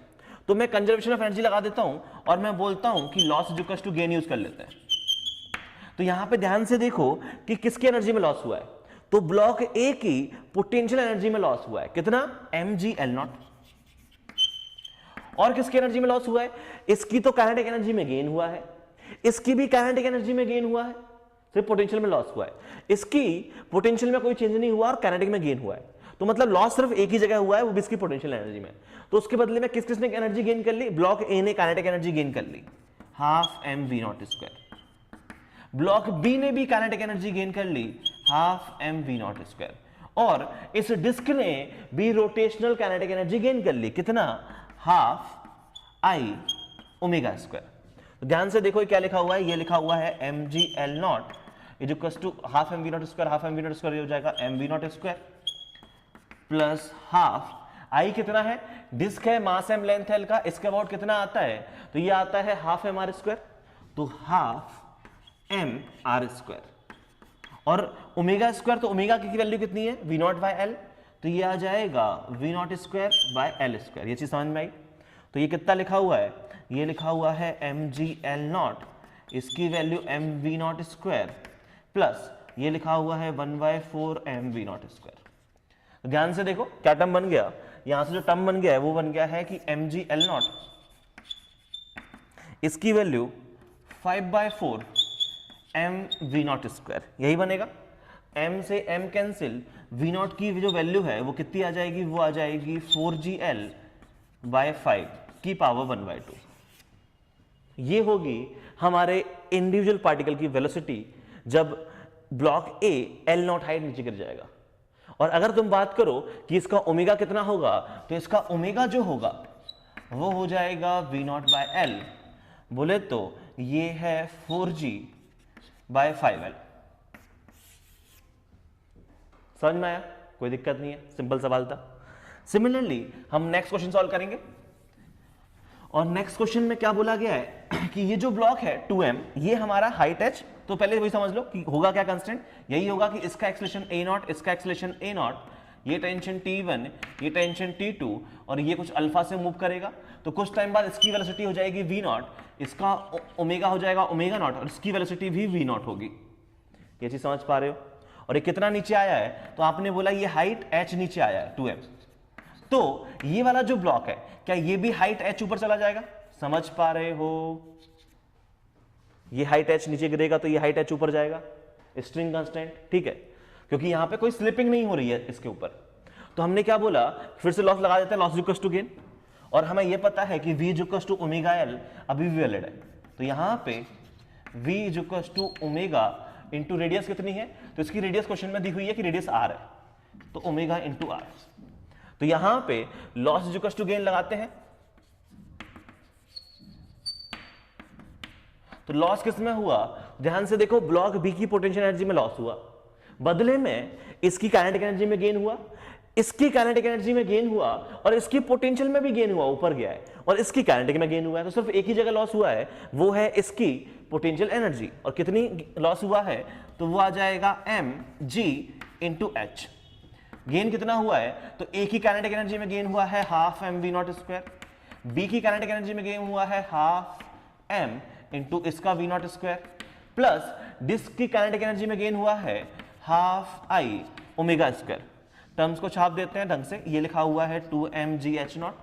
तो मैं कंजर्वेशन ऑफ एनर्जी लगा देता हूं और मैं बोलता हूं कि loss is equal to gain use कर लेते हैं। तो यहां पे ध्यान से देखो कि किसकी एनर्जी में लॉस हुआ है, तो ब्लॉक ए की पोटेंशियल एनर्जी में लॉस हुआ है, कितना mg L0। और किसकी एनर्जी में लॉस हुआ है, इसकी तो काइनेटिक एनर्जी में गेन हुआ है, इसकी भी काइनेटिक एनर्जी में गेन हुआ है, सिर्फ पोटेंशियल में लॉस हुआ है। इसकी पोटेंशियल में कोई चेंज नहीं हुआ और काइनेटिक में गेन हुआ है, तो मतलब लॉस सिर्फ एक ही जगह हुआ है, वो भी इसकी पोटेंशियल एनर्जी में। तो उसके बदले में किस किसने एनर्जी गेन कर ली, ब्लॉक ए ने काइनेटिक एनर्जी गेन कर ली हाफ mv0², ब्लॉक बी ने भी काइनेटिक एनर्जी गेन कर ली हाफ mv0², और इस डिस्क ने भी रोटेशनल काइनेटिक एनर्जी गेन कर ली, कितना हाफ आई ओमेगा²। तो ध्यान से देखो ये क्या लिखा हुआ है, ये लिखा हुआ है mg L0 is equal to half M V not square, half M V not square ये हो जाएगा M V not square plus half I कितना है, डिस्क है, मास एम लेंथ है एल का, इसके अबाउट कितना आता है, तो ये आता है हाफ एम आर स्क्वायर, तो हाफ एम आर स्क्वायर। और ओमेगा स्क्वायर, तो ओमेगा की वैल्यू कितनी है, वी नॉट बाय एल, तो ये आ जाएगा V not square by L square. ये चीज समझ में आई। तो ये कितना लिखा हुआ है, ये लिखा हुआ है एम जी एल नॉट, इसकी value M V not square plus ये लिखा हुआ है 1/4 एम वी नॉट स्क्वायर। ध्यान से देखो क्या टर्म बन गया, यहां से जो टर्म बन गया है वो बन गया है कि एम जी एल नॉट, इसकी value 5/4 M V not square, यही बनेगा। m से m कैंसिल, v नॉट की जो वैल्यू है वो कितनी आ जाएगी, वो आ जाएगी 4gl/5 की पावर 1/2। ये होगी हमारे इंडिविजुअल पार्टिकल की वेलोसिटी जब block A L not height नीचे गिर जाएगा। और अगर तुम बात करो कि इसका ओमेगा कितना होगा, तो इसका ओमेगा जो होगा वो हो जाएगा v नॉट बाय एल, बोले तो ये है 4g/5l। समझ में आया, कोई दिक्कत नहीं है, सिंपल सवाल था। सिमिलरली हम नेक्स्ट क्वेश्चन सॉल्व करेंगे, और नेक्स्ट क्वेश्चन में क्या बोला गया है कि ये जो ब्लॉक है 2m, ये हमारा हाइट h, तो पहले वही समझ लो कि होगा क्या कांस्टेंट, यही होगा कि इसका एक्सेलरेशन a नॉट, इसका एक्सेलरेशन a नॉट, ये टेंशन t1, ये टेंशन t2, और ये कुछ अल्फा से मूव करेगा, तो कुछ टाइम बाद इसकी वेलोसिटी हो जाएगी v नॉट, इसका ओमेगा हो जाएगा ओमेगा नॉट, और इसकी वेलोसिटी भी v नॉट होगी। ये चीज समझ पा रहे हो। और ये कितना नीचे आया है, तो आपने बोला ये हाइट h नीचे आया है 2m, तो ये वाला जो ब्लॉक है क्या ये भी हाइट h ऊपर चला जाएगा, समझ पा रहे हो। ये हाइट h नीचे गिरेगा तो ये हाइट h ऊपर जाएगा, स्ट्रिंग कांस्टेंट, ठीक है, क्योंकि यहां पे कोई स्लिपिंग नहीं हो रही है इसके ऊपर। तो हमने क्या बोला, फिर से लॉस लगा देते हैं, लॉस इक्वल्स टू गेन, और हमें यह पता है कि v equals to omega l अभी भी वैलिड है, तो यहां पे v equals to omega into radius कितनी है, तो इसकी रेडियस क्वेश्चन में दी हुई है कि रेडियस r है, तो ओमेगा इंटू r। तो यहां पे लॉस इक्वल्स टू गेन लगाते हैं, तो लॉस किस में हुआ, ध्यान से देखो, ब्लॉक बी की पोटेंशियल एनर्जी में लॉस हुआ, बदले में इसकी काइनेटिक एनर्जी में गेन हुआ, इसकी काइनेटिक एनर्जी में गेन हुआ, और इसकी पोटेंशियल में भी गेन हुआ, ऊपर गया है, और इसकी काइनेटिक में गेन हुआ है। तो सिर्फ एक ही जगह लॉस हुआ है, वो है इसकी पोटेंशियल एनर्जी, और कितनी लॉस हुआ है, तो वो आ जाएगा M G into H. Gain कितना हुआ है, तो ए की काइनेटिक एनर्जी में गेन हुआ है half M V not square, B की काइनेटिक एनर्जी में गेन हुआ है हाफ एम इंटू इसका V not square, plus disc की काइनेटिक एनर्जी में गेन हुआ है half I omega square. Terms को छाप देते हैं ढंग से, ये लिखा हुआ है 2mgh नॉट,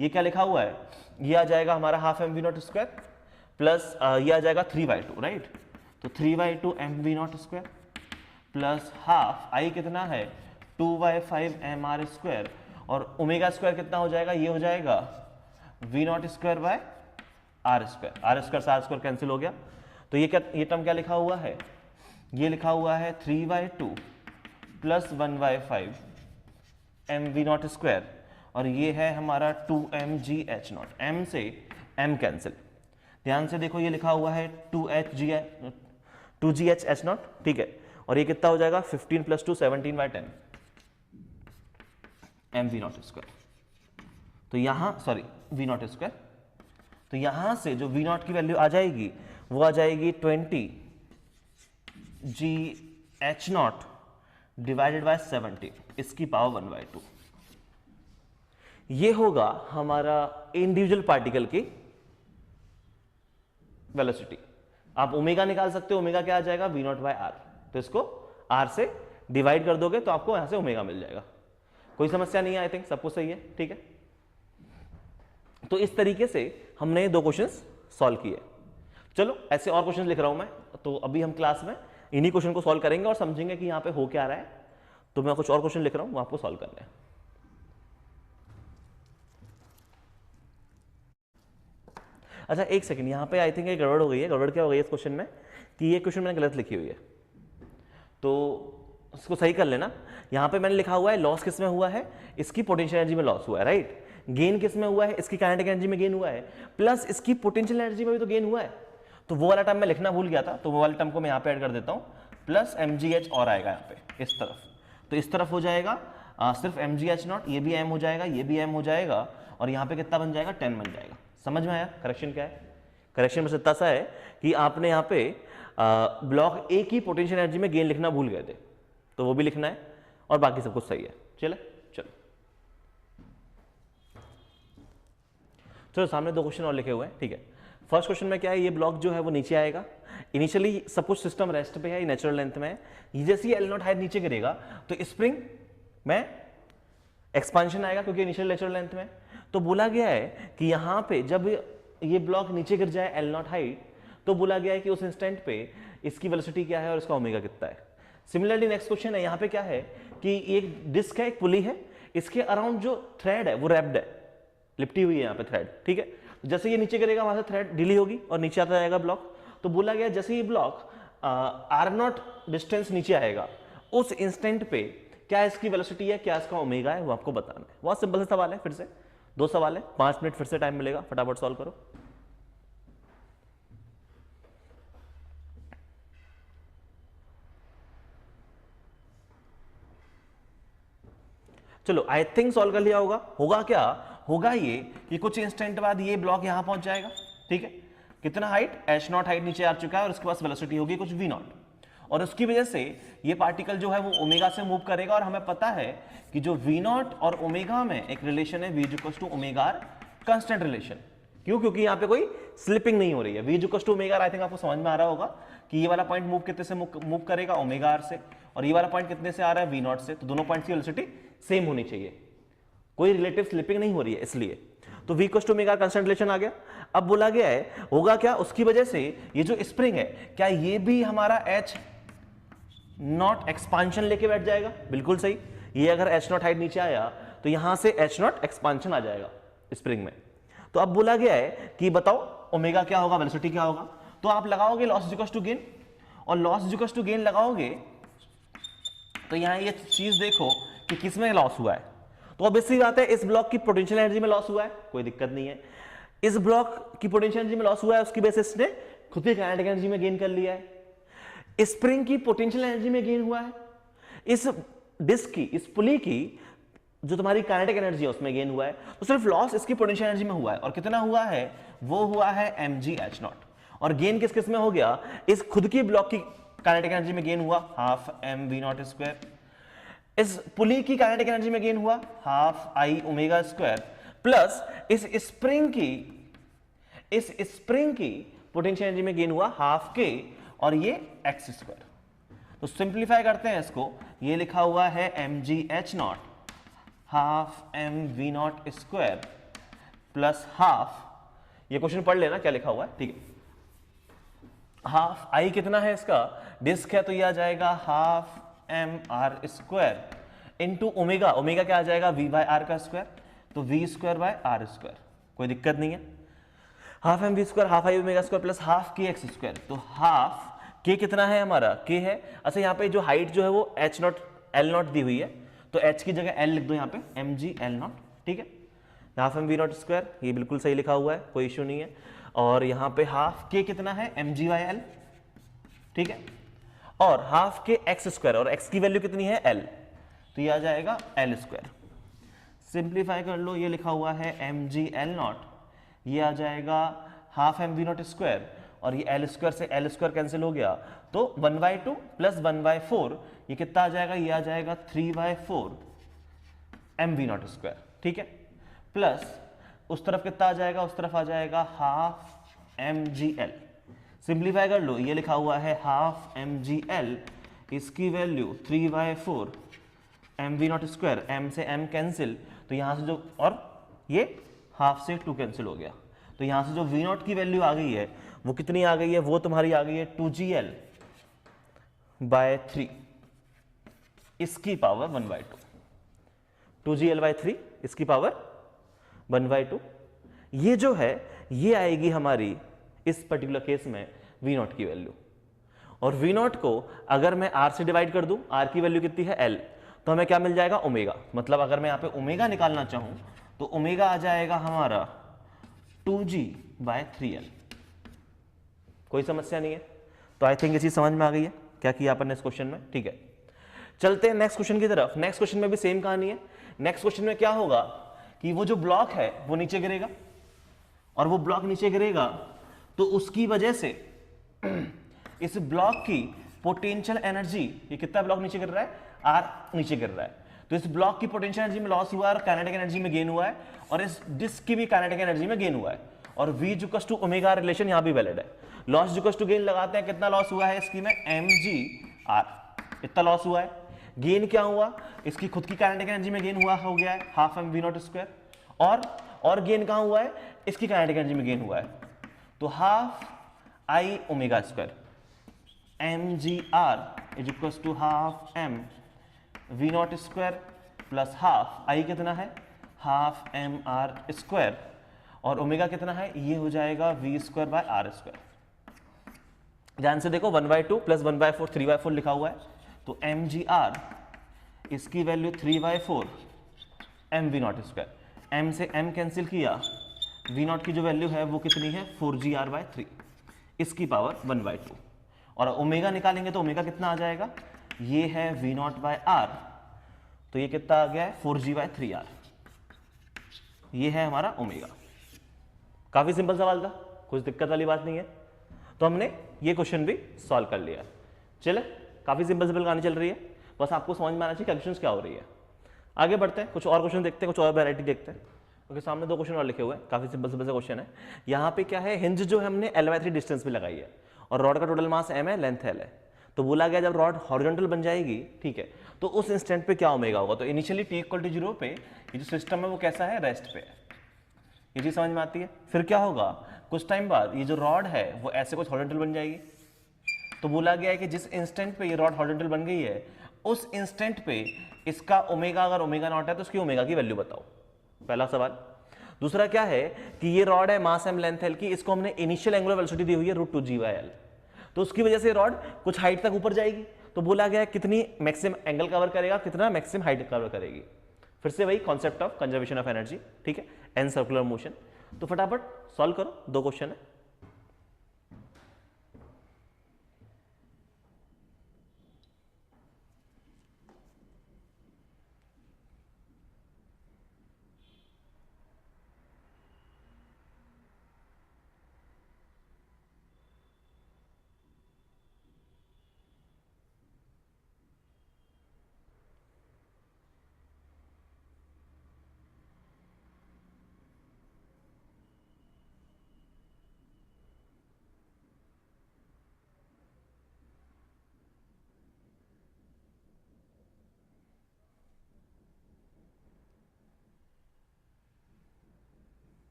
ये क्या लिखा हुआ है, ये आ जाएगा हमारा half M V not square plus ये आ जाएगा 3/2, राइट, तो 3/2 M V not square plus half I कितना है 2/5 एम आर स्क्वायर, और ओमेगा स्क्वायर कितना हो जाएगा, ये हो जाएगा V not square by R square, R square से आर स्क्वायर कैंसिल हो गया। तो ये क्या, ये टर्म क्या लिखा हुआ है, ये लिखा हुआ है 3/2 plus 1/5 M V not square, और ये है हमारा 2mgh नॉट, m से m कैंसिल। ध्यान से देखो, ये लिखा हुआ है 2gh नॉट, ठीक है, और ये कितना हो जाएगा 15 + 2 17/10 एम वी नॉट स्क्वायर। तो यहां सॉरी वी नॉट स्क्वायर, तो यहां से जो वी नॉट की वैल्यू आ जाएगी वो आ जाएगी 20gh नॉट डिवाइडेड बाय 70, इसकी पावर 1/2। ये होगा हमारा इंडिविजुअल पार्टिकल की वेलोसिटी। आप ओमेगा निकाल सकते हो, ओमेगा क्या आ जाएगा वी नॉट बाय आर, तो इसको आर से डिवाइड कर दोगे तो आपको यहां से ओमेगा मिल जाएगा। कोई समस्या नहीं है, आई थिंक सब कुछ सही है, ठीक है। तो इस तरीके से हमने 2 क्वेश्चंस सॉल्व किए। चलो ऐसे और क्वेश्चन लिख रहा हूं मैं, तो अभी हम क्लास में इन्हीं क्वेश्चन को सॉल्व करेंगे और समझेंगे कि यहां पे हो क्या रहा है। तो मैं कुछ और क्वेश्चन लिख रहा हूं, वो आपको सॉल्व करना है। अच्छा एक सेकंड, यहां पे आई थिंक एक गड़बड़ हो गई है। गड़बड़ क्या हो गई है इस क्वेश्चन में कि ये क्वेश्चन मैंने गलत लिखी हुई है, तो इसको सही कर लेना। यहां पे मैंने लिखा हुआ है लॉस किस में हुआ है, इसकी पोटेंशियल एनर्जी में लॉस हुआ है, राइट। गेन किस में हुआ है, इसकी काइनेटिक एनर्जी में गेन हुआ है, प्लस इसकी पोटेंशियल एनर्जी में भी तो गेन हुआ है। तो वो वाला टर्म मैं लिखना भूल गया था, तो वो वाले टर्म को मैं यहां पे ऐड कर देता हूं। प्लस mgh और आएगा यहाँ पे इस तरफ, तो इस तरफ हो जाएगा सिर्फ mgh0, ये भी m हो जाएगा, ये भी m हो जाएगा, और यहाँ पे कितना बन जाएगा 10 बन जाएगा। समझ में आया करेक्शन क्या है? करेक्शन बस इतना सा है कि आपने यहाँ पे ब्लॉक ए की पोटेंशियल एनर्जी में गेन लिखना भूल गए थे, तो वो भी लिखना है, और बाकी सब कुछ सही है। चलो सामने 2 क्वेश्चन और लिखे हुए हैं, ठीक है। फर्स्ट क्वेश्चन में क्या है, ये ब्लॉक जो है वो नीचे आएगा, इनिशियली सब कुछ सिस्टम रेस्ट पे है, ये नेचुरल लेंथ में है, जैसे ही L0 हाइट नीचे गिरेगा तो स्प्रिंग में एक्सपांशन आएगा क्योंकि इनिशियल नेचुरल लेंथ में। तो बोला गया है कि यहाँ पे जब ये ब्लॉक नीचे गिर जाए L0 हाइट, तो बोला गया है कि उस इंस्टेंट पे इसकी वेलोसिटी क्या है और इसका ओमेगा कितना है। सिमिलरली नेक्स्ट क्वेश्चन है, यहाँ पे क्या है कि एक डिस्क है, एक पुली है, इसके अराउंड जो थ्रेड है वो रैप्ड है, लिपटी हुई है यहाँ पे थ्रेड, ठीक है। जैसे ये नीचे गिरेगा वहां से थ्रेड ढीली होगी और नीचे आता जाएगा ब्लॉक। तो बोला गया जैसे ये ब्लॉक r0 डिस्टेंस नीचे आएगा, उस इंस्टेंट पे क्या इसकी वेलोसिटी है, क्या इसका ओमेगा है, वो आपको बताना है। बहुत सिंपल सा सवाल है, फिर से 2 सवाल है, 5 मिनट फिर से टाइम मिलेगा, फटाफट सॉल्व करो। चलो आई थिंक सॉल्व कर लिया होगा। होगा क्या, होगा ये कि कुछ इंस्टेंट बाद ये ब्लॉक यहां पहुंच जाएगा, ठीक है। कितना हाइट, h0 हाइट नीचे आ चुका है और उसके पास वेलोसिटी होगी कुछ v0, और उसकी वजह से ये पार्टिकल जो है वो ओमेगा से मूव करेगा। और हमें पता है कि जो v0 और ओमेगा में एक रिलेशन है, v equals to omega R, constant relation. क्यों? क्योंकि यहाँ पे कोई स्लिपिंग नहीं हो रही है। v equals to omega R, I think आपको समझ में आ रहा होगा कि ये वाला पॉइंट मूव कितने से मूव करेगा, ओमेगा आर से, और ये वाला पॉइंट कितने से आ रहा है, v0 से। तो दोनों पॉइंट्स की वेलोसिटी सेम होनी चाहिए, कोई रिलेटिव स्लिपिंग नहीं हो रही है, इसलिए तो v equals to omega constant relation आ गया। अब बोला गया है होगा क्या, उसकी वजह से ये जो स्प्रिंग है, क्या ये भी हमारा h0 एक्सपांशन लेके बैठ जाएगा? बिल्कुल सही। ये अगर h0 हाइट नीचे आया तो यहां से h0 एक्सपांशन आ जाएगा स्प्रिंग में। तो अब बोला गया है कि बताओ ओमेगा क्या होगा, वेलोसिटी क्या होगा। तो आप लगाओगे लॉस इक्वल्स टू गेन, और लॉस इक्वल्स टू गेन लगाओगे तो यहां ये चीज देखो कि किसमें लॉस हुआ है। तो ऑब्वियसली बात है इस ब्लॉक की पोटेंशियल एनर्जी में लॉस हुआ है, कोई दिक्कत नहीं है। इस ब्लॉक की पोटेंशियल एनर्जी में लॉस हुआ है, उसकी बेसिस ने खुद की काइनेटिक एनर्जी में गेन कर लिया है। स्प्रिंग की पोटेंशियल एनर्जी में गेन हुआ है, इस डिस्क की, इस पुली की जो तुम्हारी काइनेटिक एनर्जी है उसमें गेन हुआ है। तो सिर्फ लॉस इसकी पोटेंशियल एनर्जी में हुआ है, और कितना हुआ है, वो हुआ है mgh0। और गेन किस किस में हो गया, इस खुद की ब्लॉक की काइनेटिक एनर्जी में गेन हुआ हाफ mv0², इस पुली की काइनेटिक एनर्जी में गेन हुआ half i omega square, plus इस स्प्रिंग की पोटेंशियल एनर्जी में गेन हुआ हाफ k, और ये x²। तो सिंप्लीफाई करते हैं इसको, ये लिखा हुआ है mgh0 half mv0² plus half, ये क्वेश्चन पढ़ लेना क्या लिखा हुआ है, ठीक है। हाफ i कितना है इसका, डिस्क है, तो ये आ जाएगा half mr² into omega, omega क्या आ जाएगा, v बाय आर का स्क्वायर, तो v² बाय r², कोई दिक्कत नहीं है। Half mv², half i omega square plus half k x²। तो हाफ k कितना है हमारा, k है। अच्छा यहाँ पे जो हाइट जो है वो h0 L0 दी हुई है, तो h की जगह l लिख दो यहाँ पे, mg L0, ठीक है। हाफ mv0², ये बिल्कुल सही लिखा हुआ है, कोई इश्यू नहीं है। और यहाँ पे हाफ k कितना है, mg बाय l, ठीक है। और हाफ के x², और x की वैल्यू कितनी है, l, तो ये आ जाएगा l²। सिंप्लीफाई कर लो, ये लिखा हुआ है mg L0, ये आ जाएगा हाफ mv0², और ये l² से l² कैंसिल हो गया, तो 1/2 प्लस 1/4, ये कितना आ जाएगा, ये आ जाएगा 3/4 mv0², ठीक है। प्लस उस तरफ कितना आ जाएगा, उस तरफ आ जाएगा हाफ mgl। सिंप्लीफाई कर लो, ये लिखा हुआ है हाफ mgl, इसकी वैल्यू 3/4 mv0², m से m कैंसिल, तो यहां से जो, और ये हाफ से 2 कैंसिल हो गया, तो यहां से जो v0 की वैल्यू आ गई है वो कितनी आ गई है, वो तुम्हारी आ गई है 2gl/3, इसकी पावर 1/2, 2gl/3 इसकी पावर 1/2। ये जो है ये आएगी हमारी इस पर्टिकुलर केस में v0 की वैल्यू। और v0 को अगर मैं r से डिवाइड कर दूं, r की वैल्यू कितनी है l, तो हमें क्या मिल जाएगा, ओमेगा। मतलब अगर मैं यहाँ पे ओमेगा निकालना चाहूं तो ओमेगा आ जाएगा हमारा 2g/3l। कोई समस्या नहीं है, तो आई थिंक ये चीज समझ में आ गई है। क्या किया अपन ने इस क्वेश्चन में, ठीक है। चलते हैं नेक्स्ट क्वेश्चन की तरफ। नेक्स्ट क्वेश्चन में भी सेम कहानी है। नेक्स्ट क्वेश्चन में क्या होगा कि वो जो ब्लॉक है वो नीचे गिरेगा, और वो ब्लॉक नीचे गिरेगा तो उसकी वजह से इस ब्लॉक की पोटेंशियल एनर्जी, ये कितना ब्लॉक नीचे गिर रहा है, आर नीचे गिर रहा है, तो इस ब्लॉक की पोटेंशियल एनर्जी में लॉस हुआ है और काइनेटिक एनर्जी में गेन हुआ है, और इस डिस्क की भी काइनेटिक एनर्जी में गेन हुआ है, और V equals to omega relation यहां भी वैलिड है। लॉस इक्वल्स टू गेन लगाते हैं, कितना लॉस हुआ है इसकी में, mg/r, इतना लॉस हुआ है। गेन क्या हुआ, इसकी खुद की काइनेटिक एनर्जी में गेन हुआ हो गया है half M V not square, और गेन कहां हुआ है, इसकी काइनेटिक एनर्जी में गेन हुआ है, तो half I omega square mg/r is equals to half m V not square plus half I कितना है, हाफ एम आर स्क्वायर, और ओमेगा कितना है, ये हो जाएगा v square by R square. ध्यान से देखो 1/2 प्लस 1/4 3/4 लिखा हुआ है, तो mg/r इसकी value 3/4 M V not square, m से m कैंसिल किया, v नॉट की जो वैल्यू है वो कितनी है 4gr/3, इसकी पावर 1/2, और ओमेगा निकालेंगे तो ओमेगा कितना आ जाएगा, ये है v नॉट बाय आर, तो ये कितना आ गया है 4g/3r, ये है हमारा ओमेगा। काफी सिंपल सवाल था, कुछ दिक्कत वाली बात नहीं है, तो हमने ये क्वेश्चन भी सॉल्व कर लिया। चले, काफी सिंपल कहानी चल रही है, बस आपको समझ में आना चाहिए कैलकुलेशंस क्या हो रही है। आगे बढ़ते हैं, कुछ और क्वेश्चन देखते हैं, कुछ और वैरायटी देखते हैं, क्योंकि सामने 2 क्वेश्चन और लिखे हुए हैं, काफी सिंपल से क्वेश्चन है। यहाँ पे क्या है, हिंज जो है हमने L/3 डिस्टेंस पे लगाई है, और रॉड का टोटल मास m है, लेंथ L है, तो बोला गया जब रॉड हॉरिजॉन्टल बन जाएगी, ठीक है, तो उस इंस्टेंट पे क्या ओमेगा होगा, तो इनिशियली t = 0 पे ये जो सिस्टम है वो कैसा है, रेस्ट पे है, ये चीज समझ में आती है। फिर क्या होगा, कुछ टाइम बाद ये जो रॉड है वो ऐसे कुछ हॉरिजॉन्टल बन जाएगी, तो बोला गया है कि जिस इंस्टेंट पे ये रॉड हॉरिजॉन्टल बन गई है उस इंस्टेंट पे इसका ओमेगा, अगर ओमेगा नॉट है तो उसकी ओमेगा की वैल्यू बताओ, पहला सवाल। दूसरा क्या है कि ये रॉड है, मास m लेंथ l की, इसको हमने इनिशियल एंगुलर वेलोसिटी दी हुई है √2g/l, तो उसकी वजह से रॉड कुछ हाइट तक ऊपर जाएगी, तो बोला गया है कितनी मैक्सिमम एंगल कवर करेगा, कितना मैक्सिमम हाइट कवर करेगी। फिर से वही concept of conservation of energy, ठीक है, एन सर्कुलर मोशन। तो फटाफट सॉल्व करो, 2 क्वेश्चन है।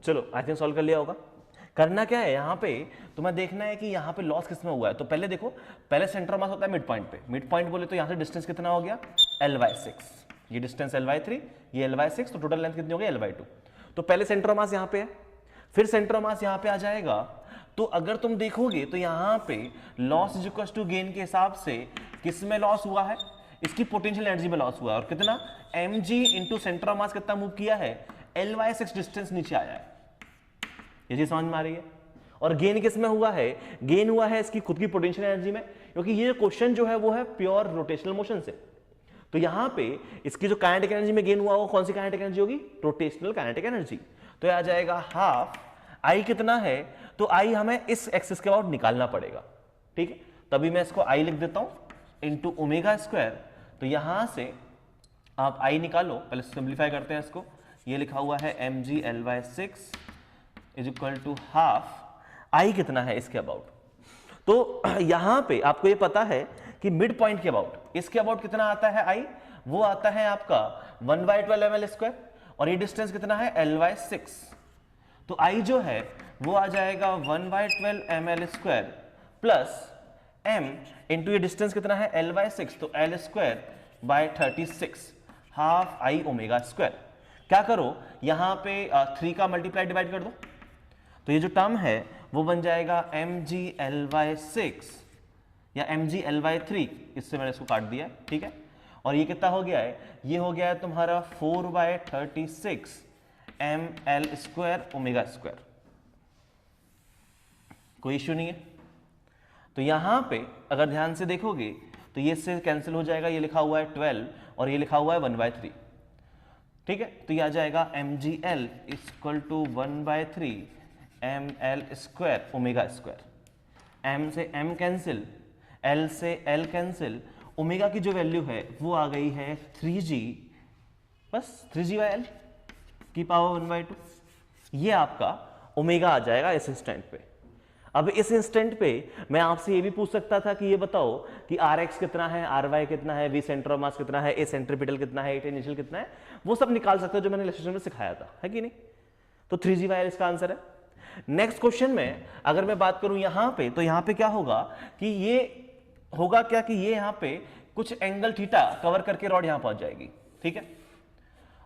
चलो, आई थिंक सॉल्व कर लिया होगा। करना क्या है, यहाँ पे तुम्हें देखना है कि यहाँ पे लॉस किस में हुआ है। तो पहले देखो, पहले सेंटर मास होता है मिड पॉइंट पे, मिड पॉइंट बोले तो यहाँ से डिस्टेंस कितना हो गया, L/6, ये डिस्टेंस L/3, ये L/6, तो टोटल लेंथ कितनी हो गई, L/2। तो पहले सेंटर मास यहाँ पे है, फिर सेंटर मास यहाँ पे आ जाएगा, तो अगर तुम देखोगे तो यहाँ पे loss is equal to gain के हिसाब से किस में लॉस हुआ है, इसकी पोटेंशियल एनर्जी में लॉस हुआ है, और कितना mg इंटू सेंटर मास कितना मूव किया है, L/6 डिस्टेंस नीचे आया है, ये चीज समझ में आ रही है। और गेन किस में हुआ है, गेन हुआ है इसकी खुद की पोटेंशियल एनर्जी में, क्योंकि ये क्वेश्चन जो है वो है प्योर रोटेशनल मोशन से, तो यहां पे इसकी जो काइनेटिक एनर्जी में गेन हुआ वो कौन सी काइनेटिक एनर्जी होगी, रोटेशनल काइनेटिक एनर्जी। तो आ जाएगा हाफ आई, कितना है, तो आई हमें इस एक्सिस के अबाउट निकालना पड़ेगा, ठीक है, तभी मैं इसको आई लिख देता हूं इंटू ओमेगा स्क्वायर। तो यहां से आप आई निकालो, पहले सिंप्लीफाई करते हैं इसको, ये लिखा हुआ है mg L/6 is equal to half I, कितना है इसके अबाउट। तो यहां पे आपको ये पता है कि मिड पॉइंट के अबाउट, इसके अबाउट कितना आता है आई, वो आता है आपका 1/12 ml स्क्वायर, और ये डिस्टेंस कितना है L/6, तो आई जो है वो आ जाएगा 1/12 ml square plus m into ये डिस्टेंस कितना है L/6, तो L square by 36 half I omega square. क्या करो, यहां पे 3 का मल्टीप्लाई डिवाइड कर दो, तो ये जो टर्म है वो बन जाएगा mg/L/6 या mg/L/3, इससे मैंने इसको काट दिया, ठीक है। और ये कितना हो गया है, ये हो गया है तुम्हारा 4/36 ml² ω²। कोई इश्यू नहीं है। तो यहां पे अगर ध्यान से देखोगे तो ये इससे कैंसिल हो जाएगा, ये लिखा हुआ है 12 और ये लिखा हुआ है 1/3, ठीक है। तो ये आ जाएगा mgl = 1/3 ml² ω²। m से m कैंसिल, l से l कैंसिल, ओमेगा की जो वैल्यू है वो आ गई है 3g, बस 3g/l की पावर 1/2। ये आपका ओमेगा आ जाएगा इस इंस्टेंट पे। अब इस इंस्टेंट पे मैं आपसे ये भी पूछ सकता था कि ये बताओ कि Rx कितना है, Ry कितना है, V सेंटर ऑफ मास कितना है, A सेंट्रीपिटल कितना है, A इनिशियल कितना है, वो सब निकाल सकते हो जो मैंने इलस्ट्रेशन में सिखाया था, है कि नहीं। तो 3g/l इसका आंसर है। नेक्स्ट क्वेश्चन में अगर मैं बात करूं यहां पे, तो यहां पे क्या होगा कि ये होगा क्या कि ये यहां पे कुछ एंगल थीटा कवर करके रॉड यहां पहुंच जाएगी, ठीक है।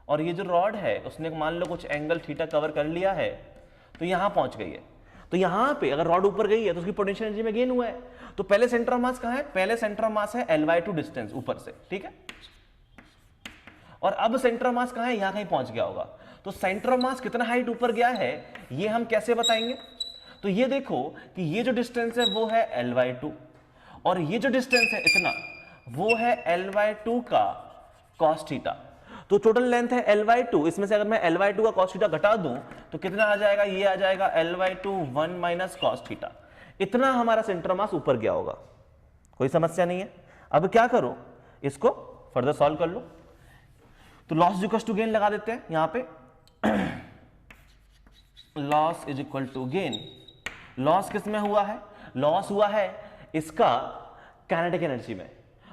और ये जो रॉड है उसने मान लो कुछ एंगल थीटा कवर कर लिया है तो यहां पहुंच गई है। तो यहां पे अगर रॉड ऊपर गई है तो उसकी पोटेंशियल एनर्जी में गेन हुआ है। तो पहले सेंटर ऑफ मास कहां है, पहले सेंटर ऑफ मास है L/2 डिस्टेंस ऊपर से, ठीक है। और अब सेंटर ऑफ मास कहां है, यहां कहीं पहुंच गया होगा। तो सेंटर ऑफ मास कितना हाइट ऊपर गया है ये हम कैसे बताएंगे। तो ये देखो कि ये जो डिस्टेंस है वो है L/2 और ये जो डिस्टेंस है इतना वो है L/2 का cos थीटा। तो टोटल लेंथ है L/2, इसमें से अगर मैं L/2 का cos थीटा घटा दूं तो कितना आ जाएगा, ये आ जाएगा L/2 1 - cos थीटा। इतना हमारा सेंटर मास ऊपर गया होगा, कोई समस्या नहीं है। अब क्या करो, इसको फर्दर सॉल्व कर लो। तो लॉस इक्वल टू गेन लगा देते हैं यहां पे। Loss is equal to gain. Loss किस में हुआ है, लॉस हुआ है इसका काइनेटिक एनर्जी में,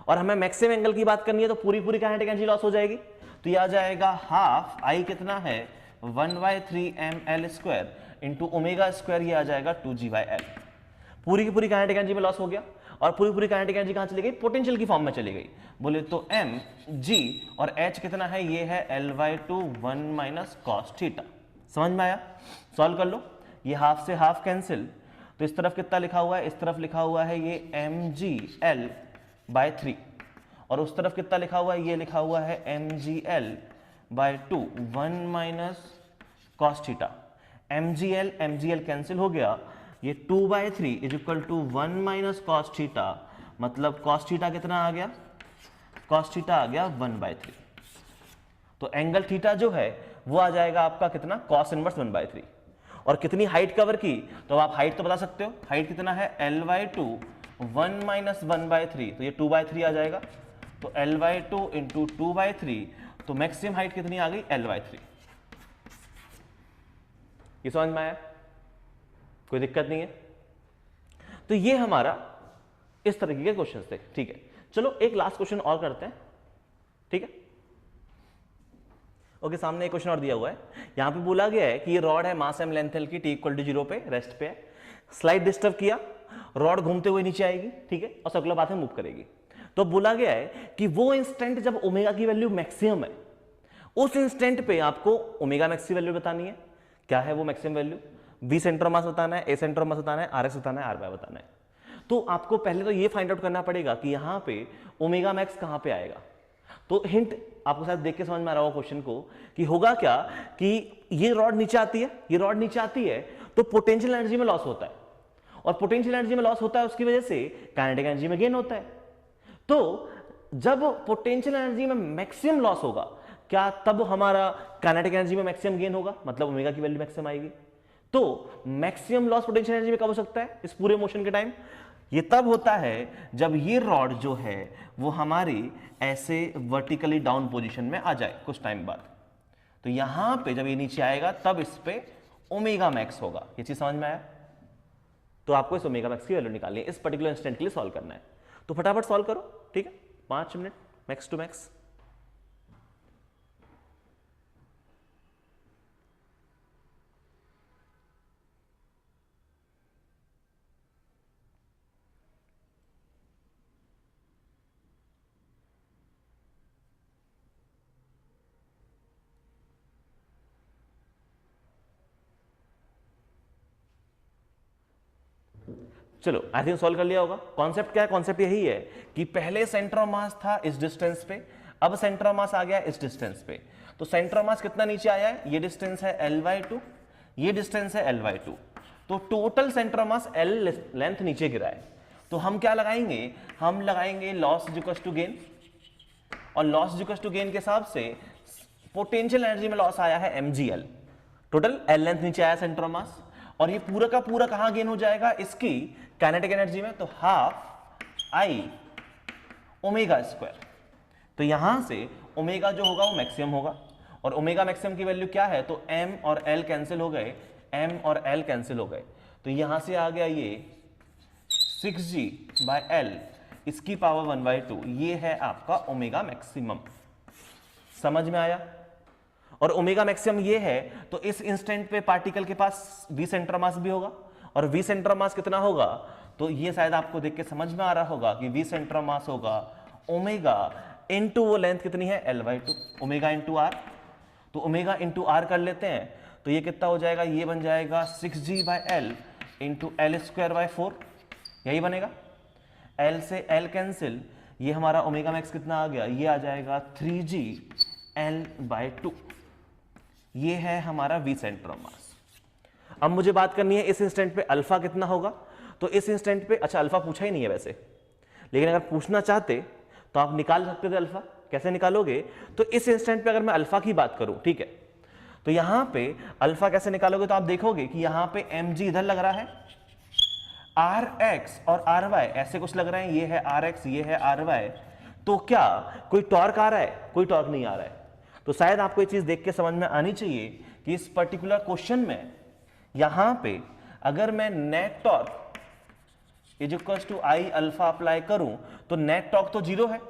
और हमें मैक्सिमम एंगल की बात करनी है तो पूरी पूरी काइनेटिक एनर्जी लॉस हो जाएगी। तो ये आ जाएगा हाफ आई कितना है 1/3 ml² इंटू ω², ये आ जाएगा 2g/l। पूरी की पूरी काइनेटिक एनर्जी में लॉस हो गया और पूरी पूरी काइनेटिक एनर्जी कहां चली गई, पोटेंशियल की फॉर्म में चली गई। बोले तो m g और h कितना है, ये है L/2 1 - cos थीटा। समझ में आया, सॉल्व कर लो। ये हाफ से हाफ कैंसिल, तो इस तरफ कितना लिखा हुआ है, इस तरफ लिखा हुआ है ये mgl/3 और उस तरफ कितना लिखा हुआ है, ये लिखा हुआ है mgl/2 1 - cos theta. mgl cancel हो गया, ये 2/3 is equal to 1 - cos theta, मतलब cos थीटा कितना आ गया, cos थीटा आ गया 1/3। तो एंगल थीटा जो है वो आ जाएगा आपका कितना, cos इनवर्स 1/3। और कितनी हाइट कवर की, तो आप हाइट तो बता सकते हो, हाइट कितना है L/2 1 - 1/3, तो ये 2/3 आ जाएगा। तो L/2 इंटू 2/3, तो मैक्सिमम हाइट कितनी आ गई, L/3। ये समझ में आया, कोई दिक्कत नहीं है। तो ये हमारा इस तरीके के क्वेश्चन थे, ठीक है। चलो एक लास्ट क्वेश्चन और करते हैं, ठीक है। ओके, सामने एक क्वेश्चन और दिया हुआ है, यहां पे बोला गया है कि ये रॉड है, मास m लेंथ l की, t = 0 पे रेस्ट पे है। स्लाइड डिस्टर्ब किया, रॉड घूमते हुए नीचे आएगी, ठीक है, और सर्कुलर पाथ में मूव करेगी। तो बोला गया है कि वो इंस्टेंट जब ओमेगा की वैल्यू मैक्सिमम है, उस इंस्टेंट पे आपको ओमेगा मैक्स की वैल्यू बतानी है। क्या है वो maximum value, V centre mass बताना है, A सेंटर मास बताना है, Rx बताना है, Ry बताना है। तो आपको पहले तो ये फाइंड आउट करना पड़ेगा कि यहां पे ओमेगा मैक्स कहां पे आएगा। तो हिंट आपको शायद देख के समझ में आ रहा होगा क्वेश्चन को कि होगा क्या कि ये रॉड नीचे आती है, ये रॉड नीचे आती है तो पोटेंशियल एनर्जी में लॉस होता है, और पोटेंशियल एनर्जी में लॉस होता है उसकी वजह से काइनेटिक एनर्जी में गेन होता है। तो जब पोटेंशियल एनर्जी में मैक्सिमम लॉस होगा, क्या तब हमारा काइनेटिक एनर्जी में मैक्सिमम गेन होगा, मतलब ओमेगा की वैल्यू मैक्सिमम आएगी। तो मैक्सिमम लॉस पोटेंशियल एनर्जी में कब हो सकता है, इस पूरे मोशन के टाइम। ये तब होता है जब ये रॉड जो है वो हमारी ऐसे वर्टिकली डाउन पोजीशन में आ जाए कुछ टाइम बाद। तो यहां पे जब ये नीचे आएगा तब इस पे ओमेगा मैक्स होगा। ये चीज समझ में आया। तो आपको इस ओमेगा मैक्स की वैल्यू निकालनी है, इस पर्टिकुलर इंस्टेंट के लिए सॉल्व करना है। तो फटाफट सॉल्व करो, ठीक है, 5 मिनट मैक्स टू मैक्स। चलो आई थिंक सॉल्व कर लिया होगा। कॉन्सेप्ट क्या है? कॉन्सेप्ट यही है कि पहले सेंटर ऑफ मास था इस डिस्टेंस पे, अब सेंटर ऑफ मास आ गया इस डिस्टेंस पे। तो सेंटर ऑफ मास कितना नीचे आया है? ये डिस्टेंस है L/2, ये डिस्टेंस है L/2, तो total centre of mass L length नीचे गिरा है। तो हम क्या लगाएंगे? हम लगाएंगे loss is equal to gain, और loss is equal to gain के हिसाब से पोटेंशियल एनर्जी में लॉस आया है mgl, टोटल L लेंथ नीचे आया सेंटर ऑफ मास, और ये पूरा का पूरा कहां गेन हो जाएगा? इसकी काइनेटिक एनर्जी में, तो हाफ I ओमेगा स्क्वायर। तो यहां से ओमेगा जो होगा वो मैक्सिमम होगा, और ओमेगा मैक्सिमम की वैल्यू क्या है? तो m और l कैंसिल हो गए, m और l कैंसिल हो गए, तो यहां से आ गया ये 6g/L इसकी पावर 1/2, ये है आपका ओमेगा मैक्सिमम। समझ में आया? और ओमेगा मैक्सिमम ये है, तो इस इंस्टेंट पे पार्टिकल के पास v सेंटर मास भी होगा, और v सेंटर मास कितना होगा? तो ये शायद आपको देख के समझ में आ रहा होगा कि v सेंटर मास होगा ओमेगा इनटू वो लेंथ कितनी है? L/2, omega into r। तो ओमेगा इनटू r कर लेते हैं, तो ये कितना हो जाएगा? ये बन जाएगा 6g/L इंटू L²/4, यही बनेगा। L से L कैंसिल, ये हमारा ओमेगा मैक्स कितना आ गया? ये आ जाएगा 3g/L/2, ये है हमारा v सेंटर ऑफ मास। अब मुझे बात करनी है इस इंस्टेंट पे अल्फा कितना होगा। तो इस इंस्टेंट पे, अच्छा अल्फा पूछा ही नहीं है वैसे, लेकिन अगर पूछना चाहते तो आप निकाल सकते थे अल्फा। कैसे निकालोगे? तो इस इंस्टेंट पे अगर मैं अल्फा की बात करूं, ठीक है, तो यहां पे अल्फा कैसे निकालोगे? तो आप देखोगे कि यहां पे mg इधर लग रहा है, rx और ry ऐसे कुछ लग रहे हैं, ये है rx, ये है ry। तो क्या कोई टॉर्क आ रहा है? कोई टॉर्क नहीं आ रहा है। तो शायद आपको ये चीज देख के समझ में आनी चाहिए कि इस पर्टिकुलर क्वेश्चन में यहां पे अगर मैं net torque is equal to I alpha apply करूं, तो नेट टॉर्क तो जीरो है,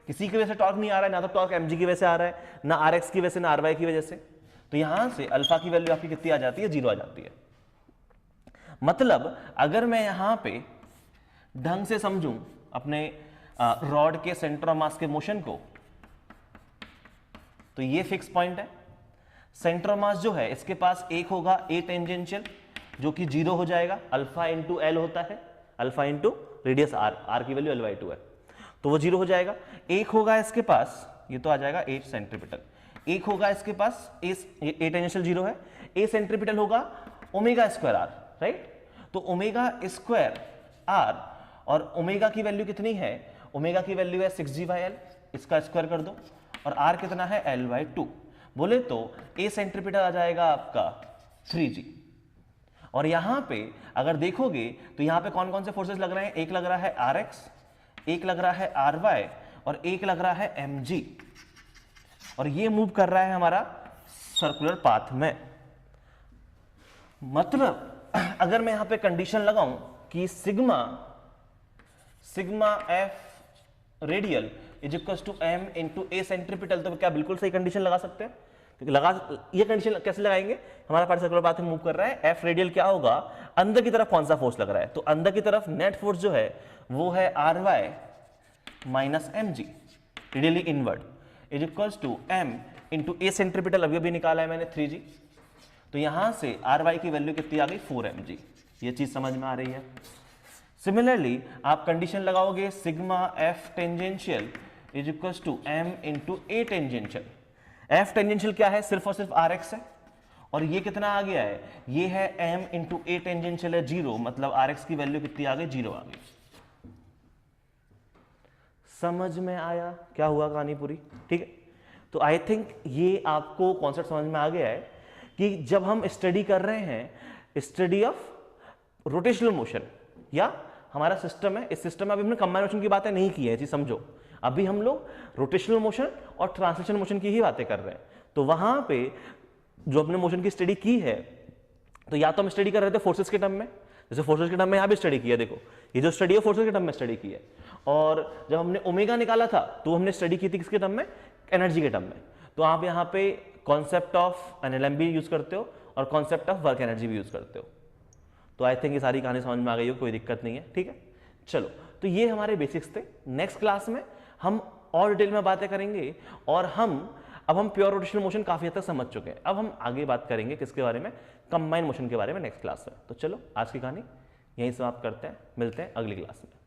किसी की वजह से टॉर्क नहीं आ रहा है, ना तो टॉर्क mg की वजह से आ रहा है, ना rx की वजह से, ना ry की वजह से। तो यहां से अल्फा की वैल्यू आपकी कितनी आ जाती है? जीरो आ जाती है। मतलब अगर मैं यहां पे ढंग से समझूं अपने रॉड के सेंटर ऑफ मास के मोशन को, तो ये फिक्स पॉइंट है। सेंटर ऑफ मास जो है इसके पास एक होगा a टेंजेंशियल, जो कि जीरो हो जाएगा, अल्फा इंटू एल होता है, अल्फा इंटू रेडियस r की वैल्यू L/2 है, तो वो जीरो हो जाएगा। एक होगा इसके पास, ये तो आ जाएगा a सेंट्रीपिटल, एक होगा इसके पास a टेंजेंशियल जीरो है, a सेंट्रीपिटल होगा ओमेगा स्क्वायर r, राइट। तो ओमेगा स्क्वायर r, और ओमेगा की वैल्यू कितनी है? ओमेगा की वैल्यू है 6g/L, इसका स्क्वायर कर दो, और r कितना है? L/2। बोले तो a सेंट्रीपिटल आ जाएगा आपका 3g। और यहां पे अगर देखोगे तो यहां पे कौन कौन से फोर्सेस लग रहे हैं? एक लग रहा है rx, एक लग रहा है ry, और एक लग रहा है mg, और ये मूव कर रहा है हमारा सर्कुलर पाथ में। मतलब अगर मैं यहां पे कंडीशन लगाऊं कि sigma f radial is equal to m into A centripetal, तो क्या बिल्कुल सही कंडीशन लगा सकते हैं? ये कंडीशन कैसे लगाएंगे? हमारा पार्ट सर्कुलर पाथ में मूव कर रहा है, f रेडियल क्या होगा? अंदर की तरफ कौन सा फोर्स लग रहा है? तो अंदर की तरफ नेट फोर्स जो है वो है ry minus mg, radially inward, is equal to m into A centripetal, अभी निकाला है मैंने 3g। तो यहां से ry की वैल्यू कितनी आ गई? 4mg। ये चीज समझ में आ रही है? सिमिलरली आप कंडीशन लगाओगे sigma f tangential is equal to m into A tangential. f tangential क्या है? सिर्फ और सिर्फ rx है, और ये कितना आ गया है? ये है m इंटू ए टेंजेंशियल है 0, मतलब rx की वैल्यू कितनी आ गई? 0 आ गई। समझ में आया क्या हुआ कहानी पूरी? ठीक है, तो आई थिंक ये आपको कॉन्सेप्ट समझ में आ गया है कि जब हम स्टडी कर रहे हैं स्टडी ऑफ रोटेशनल मोशन, या हमारा सिस्टम है, इस सिस्टम में अभी हमने कंबाइंड मोशन की बातें नहीं की है, जी समझो, अभी हम लोग रोटेशनल मोशन और ट्रांसलेशनल मोशन की ही बातें कर रहे हैं। तो वहां पे जो हमने मोशन की स्टडी की है, तो या तो हम स्टडी कर रहे थे फोर्सेस के टर्म में, जैसे फोर्सेस के टर्म में यहां भी स्टडी किया, देखो ये जो स्टडी है फोर्सेस के टर्म में स्टडी की है, और जब हमने ओमेगा निकाला था तो हमने स्टडी की थी किसके टर्म में? एनर्जी के टर्म में। तो आप यहाँ पे कॉन्सेप्ट ऑफ एनएलएम भी यूज करते हो और कॉन्सेप्ट ऑफ वर्क एनर्जी भी यूज करते हो। तो आई थिंक ये सारी कहानी समझ में आ गई हो, कोई दिक्कत नहीं है। ठीक है, चलो, तो ये हमारे बेसिक्स थे। नेक्स्ट क्लास में हम और डिटेल में बातें करेंगे, और अब हम प्योर रोटेशनल मोशन काफी हद तक समझ चुके हैं। अब हम आगे बात करेंगे किसके बारे में? कंबाइंड मोशन के बारे में नेक्स्ट क्लास में। तो चलो, आज की कहानी यहीं समाप्त करते हैं, मिलते हैं अगली क्लास में।